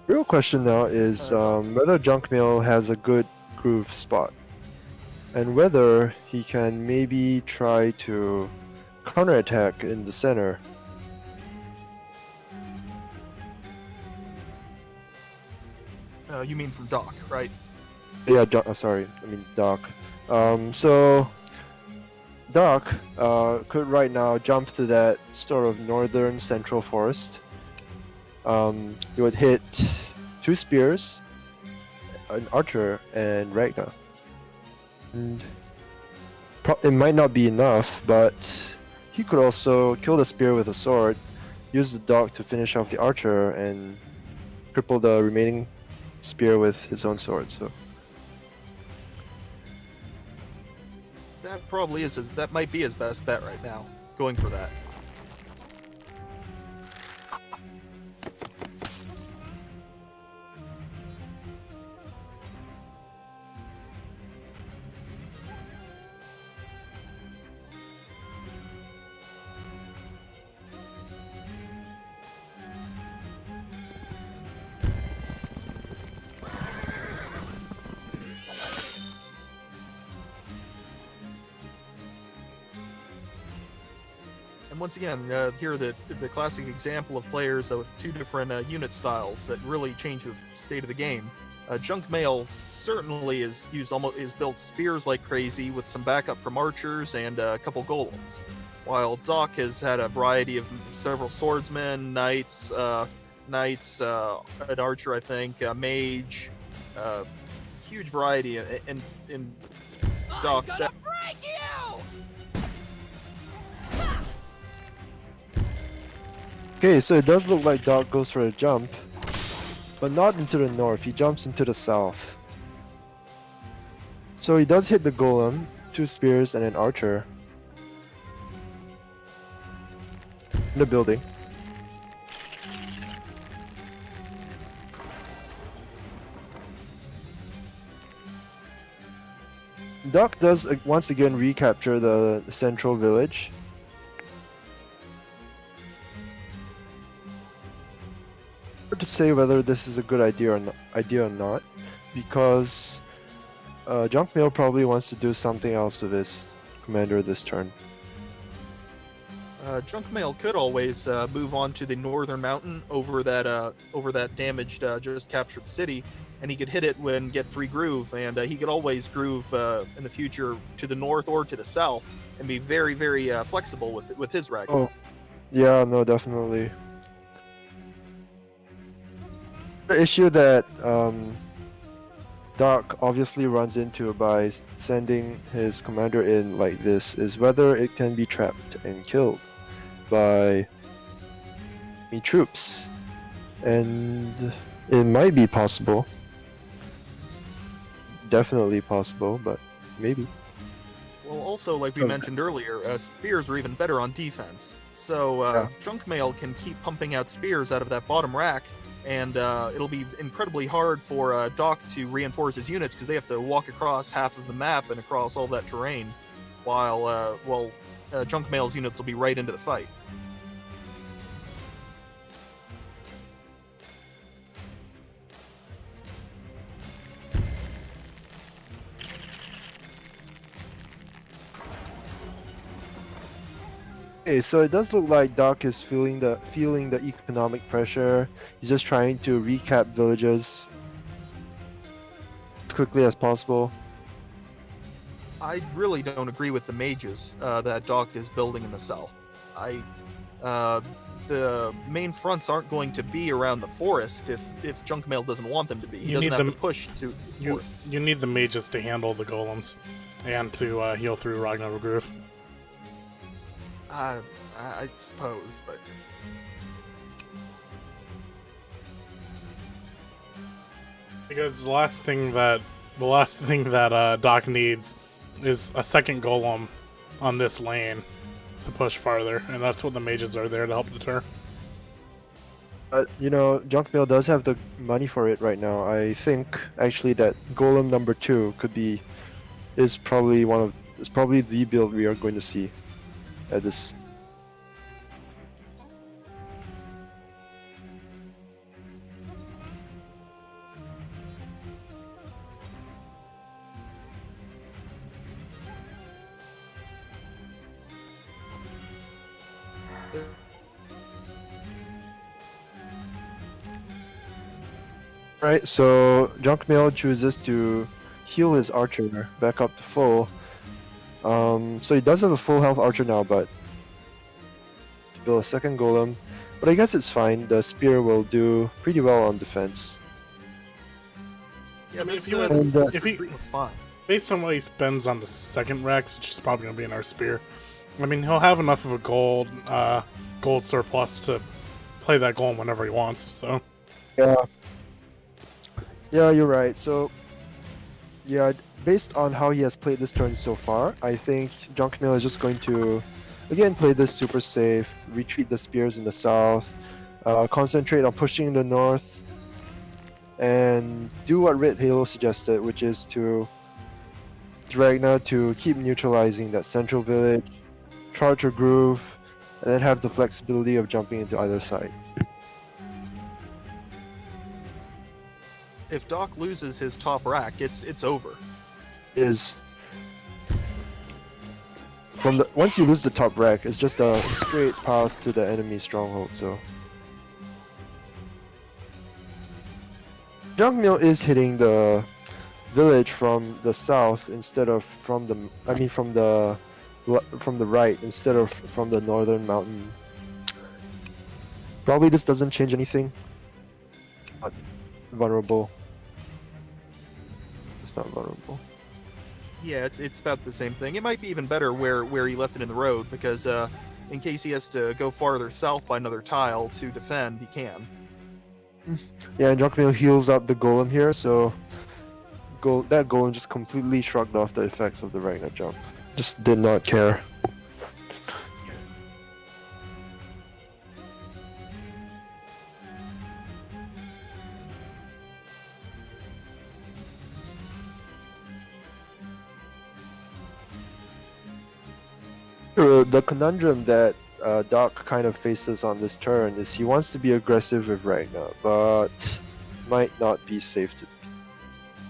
real question now is whether Junkmail has a good groove spot, and whether he can maybe try to counterattack in the center. You mean from Daak, right? Yeah, sorry, I mean Daak. So Daak could right now jump to that sort of northern central forest. He would hit 2 spears, an archer, and Ragna. And it might not be enough, but he could also kill the spear with a sword, use the dog to finish off the archer, and cripple the remaining spear with his own sword. So that might be his best bet right now, going for that. And once again, here are the classic example of players with two different unit styles that really change the state of the game. Junkmail certainly is built spears like crazy with some backup from archers and a couple golems, while Daak has had a variety of several swordsmen, knights, an archer, I think, a mage, huge variety in Daak set. Break you! Okay, so it does look like Daak goes for a jump, but not into the north. He jumps into the south. So he does hit the golem, 2 spears, and an archer in the building. Daak does once again recapture the central village. Hard to say whether this is a good idea or not, because Junkmail probably wants to do something else with his commander this turn. Junkmail could always move on to the northern mountain over that damaged just captured city, and he could hit it and get free groove, and he could always groove in the future to the north or to the south, and be very, very flexible with his rag. Oh, yeah, no, definitely. The issue that Daak obviously runs into by sending his commander in like this is whether it can be trapped and killed by enemy troops, and it might be possible. Definitely possible, but maybe. Well, also, like we mentioned earlier, spears are even better on defense. So Junkmail can keep pumping out spears out of that bottom rack, and it'll be incredibly hard for Daak to reinforce his units because they have to walk across half of the map and across all that terrain, while Junkmail's units will be right into the fight. Okay, so it does look like Daak is feeling the economic pressure. He's just trying to recap villages as quickly as possible. I really don't agree with the mages that Daak is building in the south. The main fronts aren't going to be around the forest if Junkmail doesn't want them to be. He doesn't have to push to forests. You need the mages to handle the golems and to heal through Ragnarok Groove. I suppose, but because the last thing that Daak needs is a second golem on this lane to push farther, and that's what the mages are there to help deter. You know, Junkmail does have the money for it right now. I think actually that golem number 2 is probably the build we are going to see at this. Right, so Junkmail chooses to heal his archer back up to full. So he does have a full health archer now, but to build a second golem. But I guess it's fine. The spear will do pretty well on defense. yeah, I mean, this, if you had- this if he- retreat looks fine. Based on what he spends on the second Rex, which is probably going to be in our spear, I mean, he'll have enough of a gold surplus to play that golem whenever he wants. So Yeah, you're right. So, yeah, based on how he has played this turn so far, I think Junkmail is just going to, again, play this super safe, retreat the spears in the south, concentrate on pushing in the north, and do what Red Halo suggested, which is to Ragnar to keep neutralizing that central village, charge or groove, and then have the flexibility of jumping into either side. If Daak loses his top rack, it's over. Is from the once you lose the top rack, it's just a straight path to the enemy stronghold. So Junkmail is hitting the village from the south instead of from the from the right instead of from the northern mountain. Probably this doesn't change anything. Not vulnerable. It's not vulnerable. Yeah, it's about the same thing. It might be even better where he left it in the road, because in case he has to go farther south by another tile to defend, he can. Yeah, and Junkmail heals up the golem here, so that golem just completely shrugged off the effects of the Ragnar jump. Just did not care. The conundrum that Daak kind of faces on this turn is he wants to be aggressive with Ragnar, but might not be safe to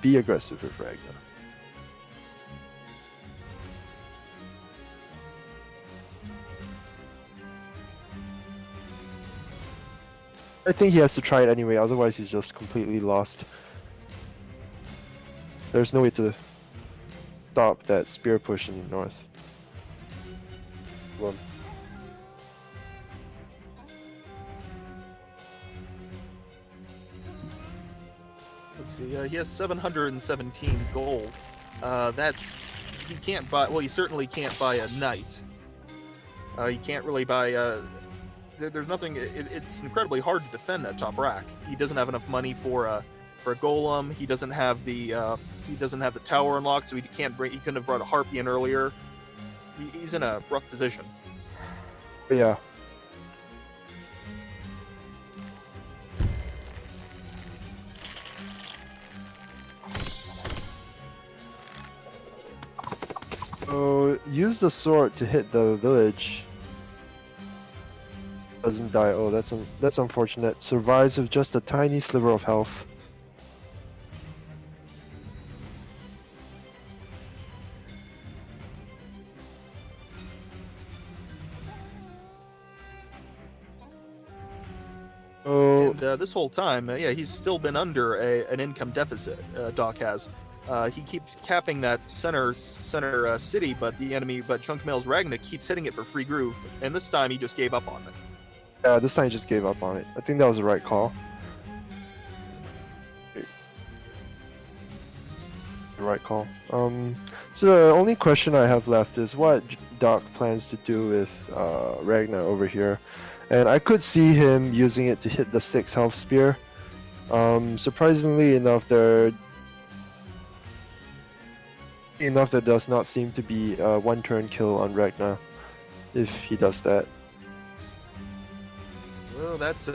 be aggressive with Ragnar. I think he has to try it anyway, otherwise he's just completely lost. There's no way to stop that spear push in the north. Well, Let's see. He has 717 gold. He can't buy. Well, he certainly can't buy a knight. He can't really buy. There's nothing. It's incredibly hard to defend that top rack. He doesn't have enough money for a golem. He doesn't have the tower unlocked, so he can't bring. He couldn't have brought a harpy in earlier. He's in a rough position. but yeah. So use the sword to hit the village. Doesn't die. Oh, that's unfortunate. Survives with just a tiny sliver of health. Oh, And this whole time, he's still been under an income deficit. Daak has. He keeps capping that center city, but Junkmail's Ragnar keeps hitting it for free groove, and this time he just gave up on it. yeah, this time he just gave up on it. I think that was the right call. The right call. So the only question I have left is what Daak plans to do with Ragnar over here. And I could see him using it to hit the 6 health spear. Surprisingly enough, there does not seem to be a one-turn kill on Ragnar if he does that. Well, that's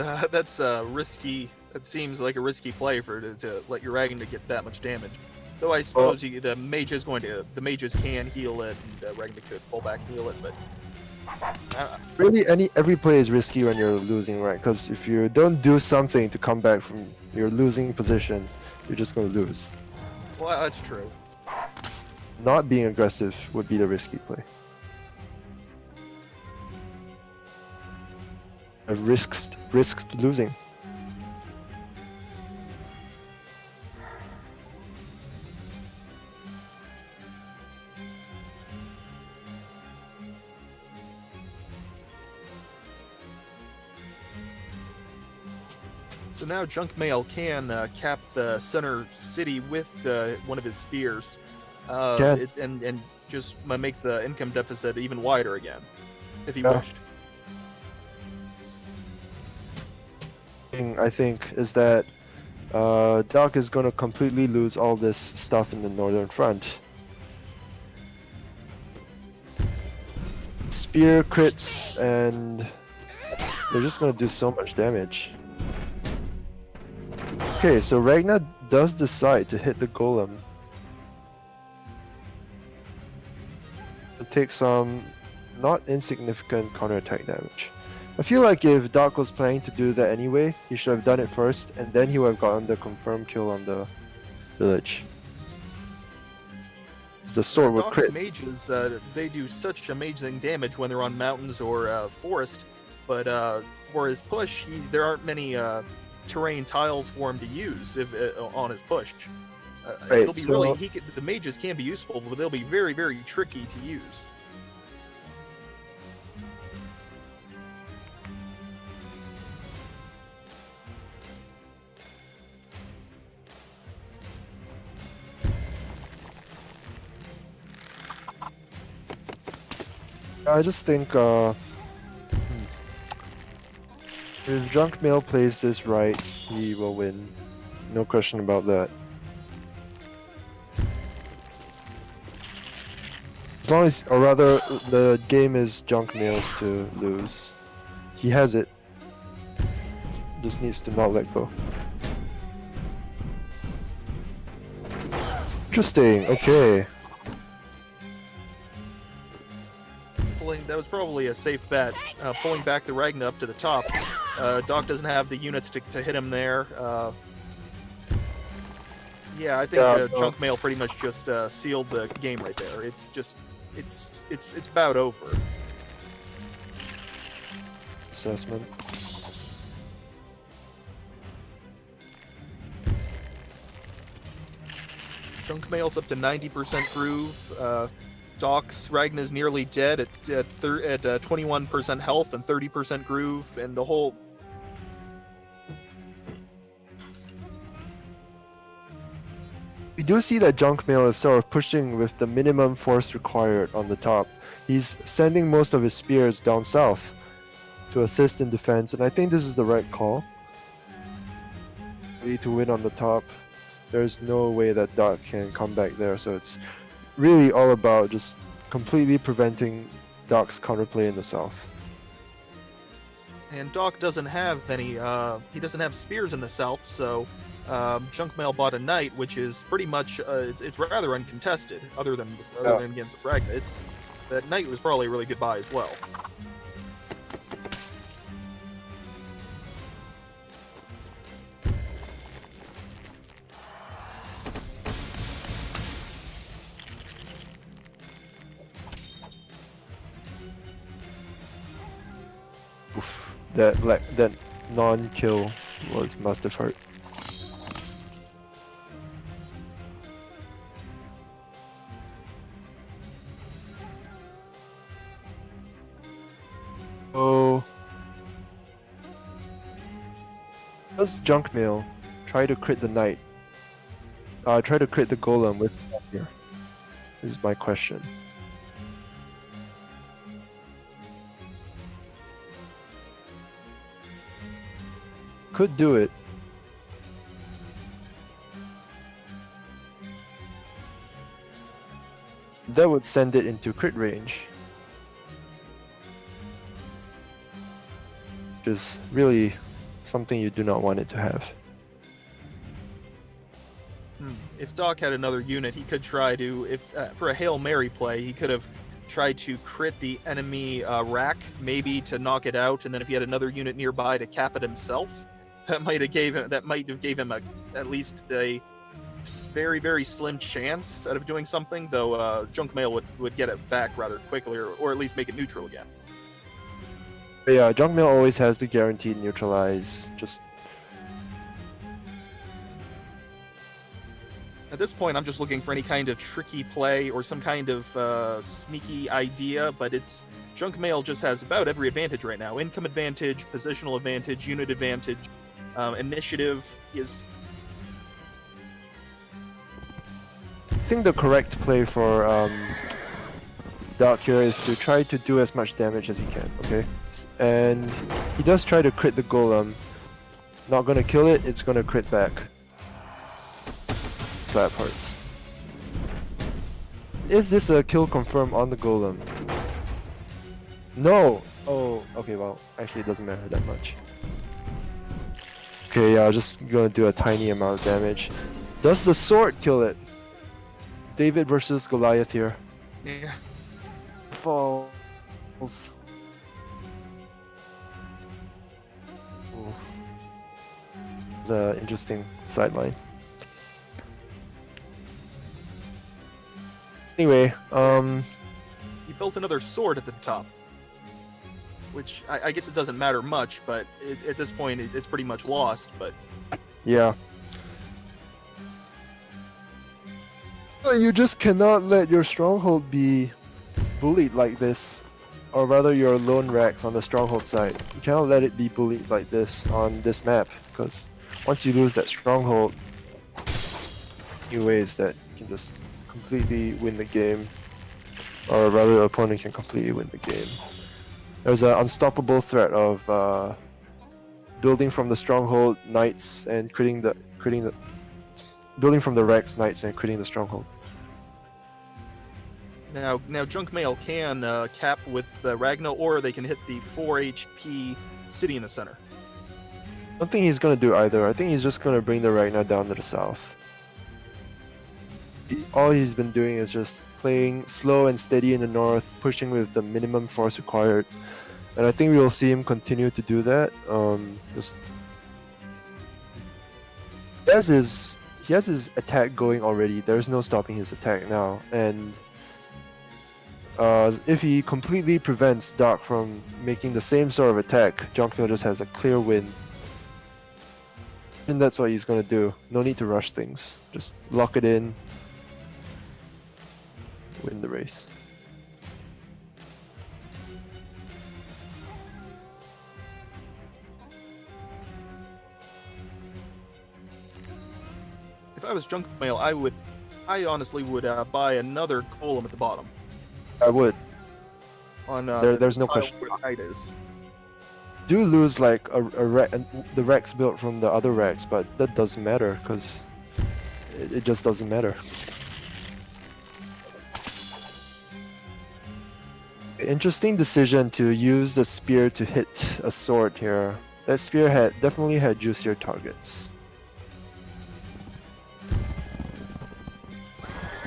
risky. It seems like a risky play to let your Ragnar get that much damage. Though I suppose the mages can heal it, and Ragnar could fall back and heal it, but. Really, every play is risky when you're losing, right? Because if you don't do something to come back from your losing position, you're just gonna lose. Well, that's true. Not being aggressive would be the risky play. Risked losing. So now Junkmail can cap the center city with one of his spears, and just make the income deficit even wider again, if he wished. I think is that Daak is going to completely lose all this stuff in the northern front. Spear crits, and they're just going to do so much damage. Okay, so Ragnar does decide to hit the golem. To take some not insignificant counterattack damage. I feel like if Daak was planning to do that anyway, he should have done it first, and then he would have gotten the confirmed kill on the village. The sword would Dock's crit. mages, they do such amazing damage when they're on mountains or forest, but for his push, there aren't many terrain tiles for him to use if on his push. Right, It'll be so- really the mages can be useful, but they'll be very, very tricky to use. I just think if Junkmail plays this right, he will win. No question about that. As long as, or rather, the game is Junkmail's to lose. He has it. Just needs to not let go. Interesting. Okay. That was probably a safe bet. Pulling back the Ragna up to the top. Doc doesn't have the units to hit him there. Yeah, I think Junkmail pretty much just sealed the game right there. It's just, it's about over. Assessment. Junkmail's up to 90% groove. Doc's Ragna's nearly dead at 21% health and 30% groove, and the whole. We do see that Junkmail is sort of pushing with the minimum force required on the top. He's sending most of his spears down south to assist in defense, and I think this is the right call. To win on the top, there's no way that Daak can come back there, so it's really all about just completely preventing Daak's counterplay in the south. And Doc doesn't have any. He doesn't have spears in the south, so Junkmail bought a knight, which is pretty much it's rather uncontested. Other than against Ragna, that knight was probably a really good buy as well. Oof, that non-kill must have hurt. Oh, does Junkmail try to crit the knight? Try to crit the golem with here. This is my question. Could do it. That would send it into crit range. Which is really something you do not want it to have. If Doc had another unit, he could try to, for a Hail Mary play, he could have tried to crit the enemy rack, maybe to knock it out, and then if he had another unit nearby to cap it himself, that might have gave him at least a very, very slim chance out of doing something, though Junkmail would get it back rather quickly, or at least make it neutral again. But yeah, Junkmail always has the guaranteed neutralize. Just at this point, I'm just looking for any kind of tricky play or some kind of sneaky idea, but Junkmail just has about every advantage right now. Income advantage, positional advantage, unit advantage, initiative is... I think the correct play for Daak here is to try to do as much damage as he can, okay? And he does try to crit the golem. Not gonna kill it, it's gonna crit back. That hurts. Is this a kill confirm on the golem? No! Oh, okay, well, actually it doesn't matter that much. Okay, yeah, I'm just gonna do a tiny amount of damage. Does the sword kill it? David versus Goliath here. Yeah. Falls. Ooh. It's an interesting sideline. I Anyway, He built another sword at the top, which I guess it doesn't matter much, but at this point it's pretty much lost. But yeah. You just cannot let your stronghold be bullied like this, or rather your lone racks on the stronghold side. You cannot let it be bullied like this on this map, because once you lose that stronghold, new ways that you can just completely win the game, or rather the opponent can completely win the game. There's an unstoppable threat of building from the stronghold knights and critting the building from the racks knights and critting the stronghold. now Junkmail can cap with Ragna, or they can hit the 4 HP city in the center. I don't think he's gonna do either. I think he's just gonna bring the Ragnar down to the south. All he's been doing is just playing slow and steady in the north, pushing with the minimum force required, and I think we will see him continue to do that. Just he has his attack going already. There's no stopping his attack now, and if he completely prevents Daak from making the same sort of attack, Junkmail just has a clear win. And that's what he's gonna do. No need to rush things. Just lock it in. Win the race. If I was Junkmail, I honestly would buy another golem at the bottom. I would. On There's no tile question. where the knight is. Do lose like the racks built from the other racks, but that doesn't matter because it just doesn't matter. Interesting decision to use the spear to hit a sword here. That spear definitely had juicier targets.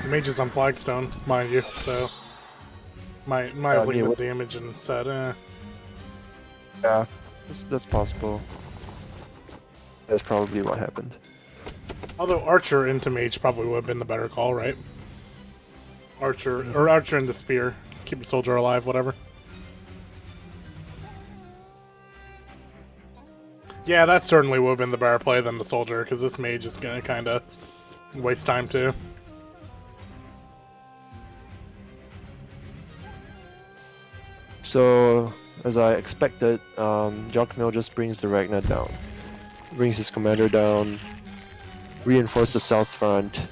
The mage is on flagstone, mind you, so might have leave the damage and said, Yeah, that's possible. That's probably what happened. Although Archer into mage probably would have been the better call, right? Archer into spear. Keep the soldier alive, whatever. Yeah, that certainly would have been the better play than the soldier, because this mage is going to kind of waste time too. So, as I expected, Junkmail just brings the Ragnar down. Brings his commander down, reinforce the south front.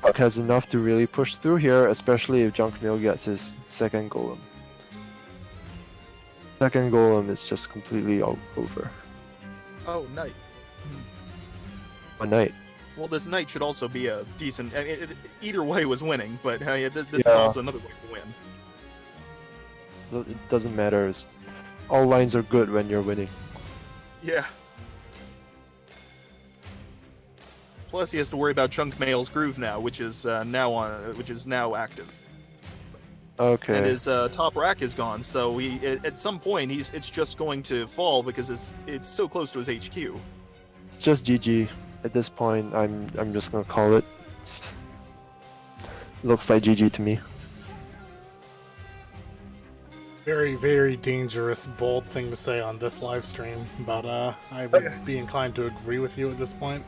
Daak has enough to really push through here, especially if Junkmail gets his second golem. Second golem is just completely over. Oh, knight. A knight. Well, this knight should also be a decent. I mean, either way was winning, but this is Yeah. also another way to win. It doesn't matter. All lines are good when you're winning. Yeah. Plus, he has to worry about Junkmail's groove now, which is now active. Okay. And his top rack is gone, so at some point it's just going to fall because it's so close to his HQ. Just GG. At this point, I'm just gonna call it. Looks like GG to me. Very, very dangerous, bold thing to say on this live stream, but I would be inclined to agree with you at this point.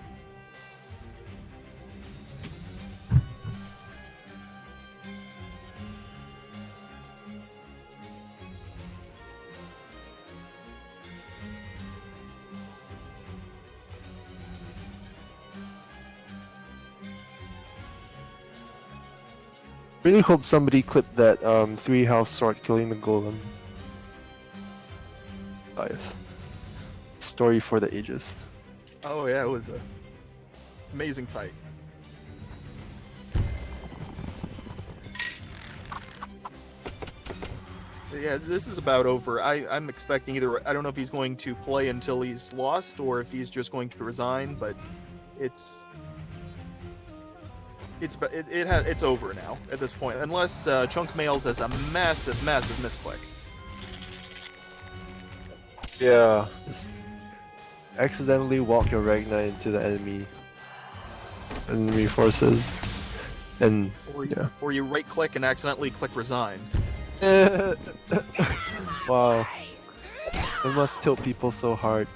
Really hope somebody clipped that 3 health sword killing the golem. 5. Story for the ages. Oh yeah, it was a amazing fight. Yeah, this is about over. I'm expecting either. I don't know if he's going to play until he's lost or if he's just going to resign, but it's over now at this point, unless Junkmail does a massive misclick. Yeah. Just accidentally walk your Ragnar into the enemy forces. And Or you, yeah. or you right click and accidentally click resign. Wow, it must tilt people so hard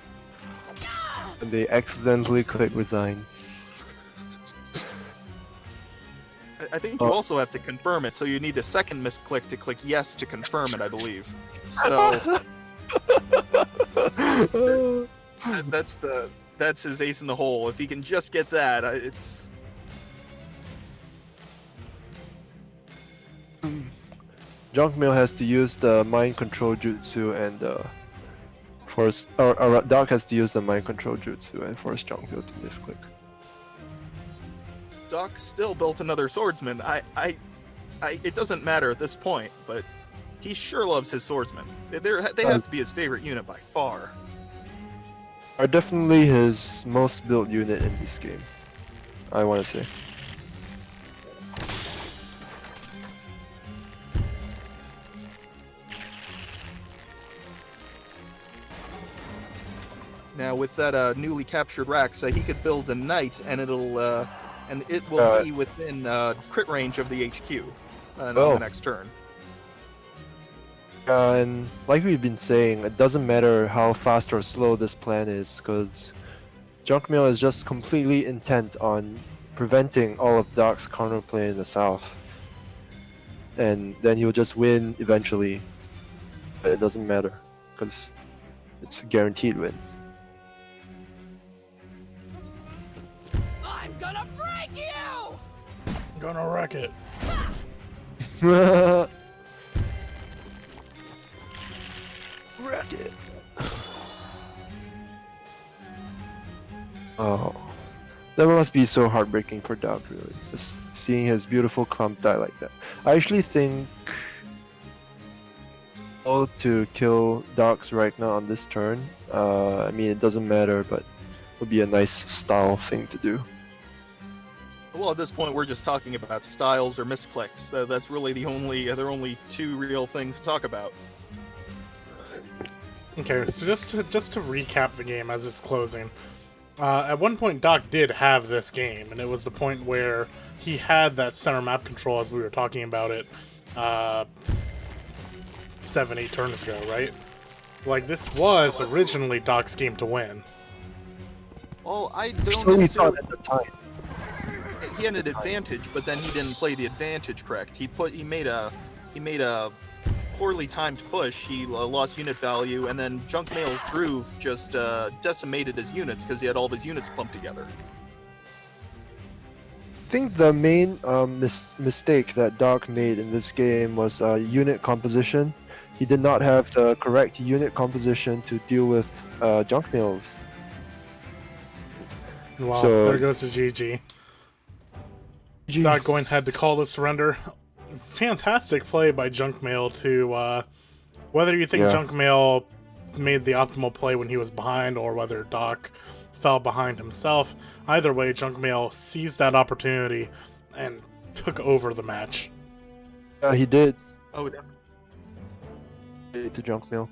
when they accidentally click resign. I think you also have to confirm it, so you need a second misclick to click yes to confirm it, I believe. So that's his ace in the hole. If he can just get that, it's. Junkmail has to use the mind control jutsu and force, or Daak has to use the mind control jutsu and force Junkmail to misclick. Doc still built another swordsman. It doesn't matter at this point, but he sure loves his swordsmen. They have to be his favorite unit by far. Are definitely his most built unit in this game, I want to say. Now with that newly captured Rax, he could build a knight, and it will be within crit range of the HQ on the next turn. And like we've been saying, it doesn't matter how fast or slow this plan is, because Junkmail is just completely intent on preventing all of Daak's counterplay in the south. And then he'll just win eventually. But it doesn't matter, because it's a guaranteed win. I'm gonna break you! I'm gonna wreck it. Wreck it. Oh, that must be so heartbreaking for Daak, really. Just seeing his beautiful clump die like that. I actually think all to kill Daaks right now on this turn. I mean, it doesn't matter, but it would be a nice style thing to do. Well, at this point, we're just talking about styles or misclicks. That's really there are only two real things to talk about. Okay, so just to recap the game as it's closing. At one point, Daak did have this game, and it was the point where he had that center map control as we were talking about it 7-8 turns ago, right? Like, this was originally Daak's game to win. Well, I don't So we necessarily. thought at the time. He had an advantage, but then he didn't play the advantage correct. He made a poorly timed push. He lost unit value, and then Junkmail's groove just decimated his units because he had all of his units clumped together. I think the main mistake that Daak made in this game was unit composition. He did not have the correct unit composition to deal with Junkmails. Well, So- there goes to GG. Daak going ahead to call the surrender. Fantastic play by Junkmail to, whether you think Yeah. Junkmail made the optimal play when he was behind or whether Daak fell behind himself, either way, Junkmail seized that opportunity and took over the match. He did Oh, definitely. to Junkmail.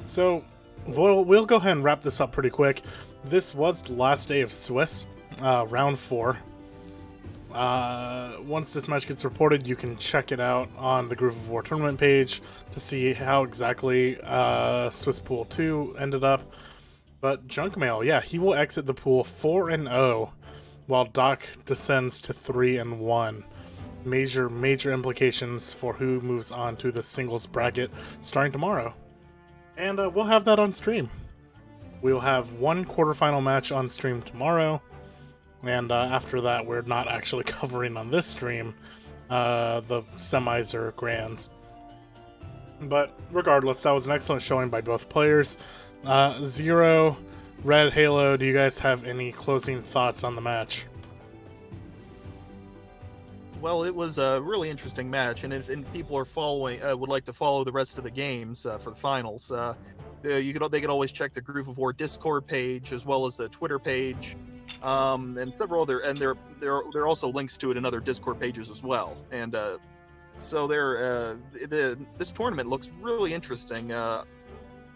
So, we'll go ahead and wrap this up pretty quick. This was the last day of Swiss, round 4. Once this match gets reported, you can check it out on the Groove of War tournament page to see how exactly Swiss Pool 2 ended up. But Junkmail, yeah, he will exit the pool 4-0, while Daak descends to 3-1. Major implications for who moves on to the singles bracket starting tomorrow. And we'll have that on stream. We'll have one quarterfinal match on stream tomorrow. And after that, we're not actually covering on this stream the semis or grands. But regardless, that was an excellent showing by both players. Zero, Red, Halo, do you guys have any closing thoughts on the match? Well, it was a really interesting match, and if people are following, would like to follow the rest of the games for the finals, they could always check the Groove of War Discord page as well as the Twitter page, and several other, and there are also links to it in other Discord pages as well. And so this tournament looks really interesting.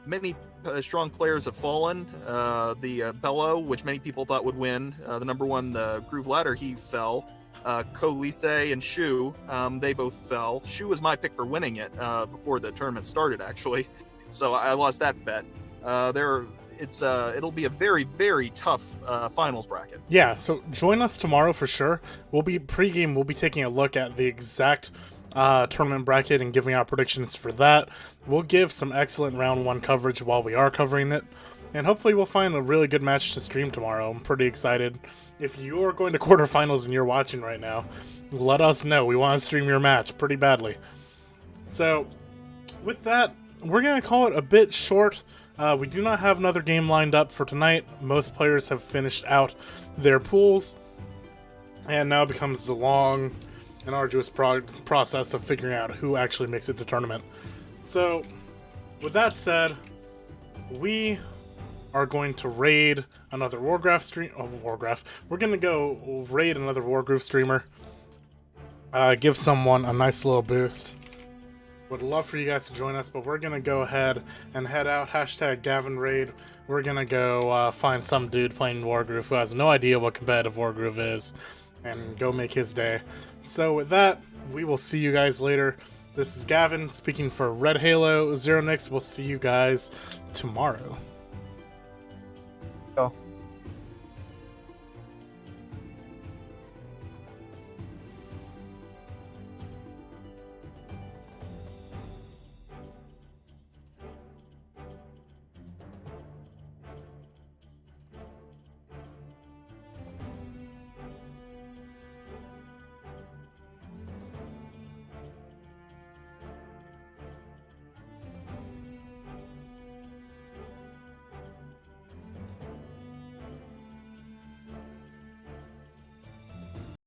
many strong players have fallen. The Bello, which many people thought would win, the number one, the Groove Ladder, he fell. Kolise and Shu, they both fell. Shu was my pick for winning it before the tournament started, actually. So I lost that bet. It'll be a very, very tough finals bracket. Yeah, so join us tomorrow for sure. We'll be taking a look at the exact tournament bracket and giving out predictions for that. We'll give some excellent round 1 coverage while we are covering it, and hopefully we'll find a really good match to stream tomorrow. I'm pretty excited. If you're going to quarterfinals and you're watching right now, let us know. We want to stream your match pretty badly. So with that, we're going to call it a bit short. We do not have another game lined up for tonight. Most players have finished out their pools, and now becomes the long and arduous process of figuring out who actually makes it to tournament. So with that said, we are going to raid another Warcraft stream. We're going to go raid another Wargroove streamer. Give someone a nice little boost. Would love for you guys to join us, but we're going to go ahead and head out. Hashtag Gavin Raid. We're going to go find some dude playing Wargroove who has no idea what competitive Wargroove is and go make his day. So with that, we will see you guys later. This is Gavin speaking for Red Halo, Zero Nix. We'll see you guys tomorrow. Oh.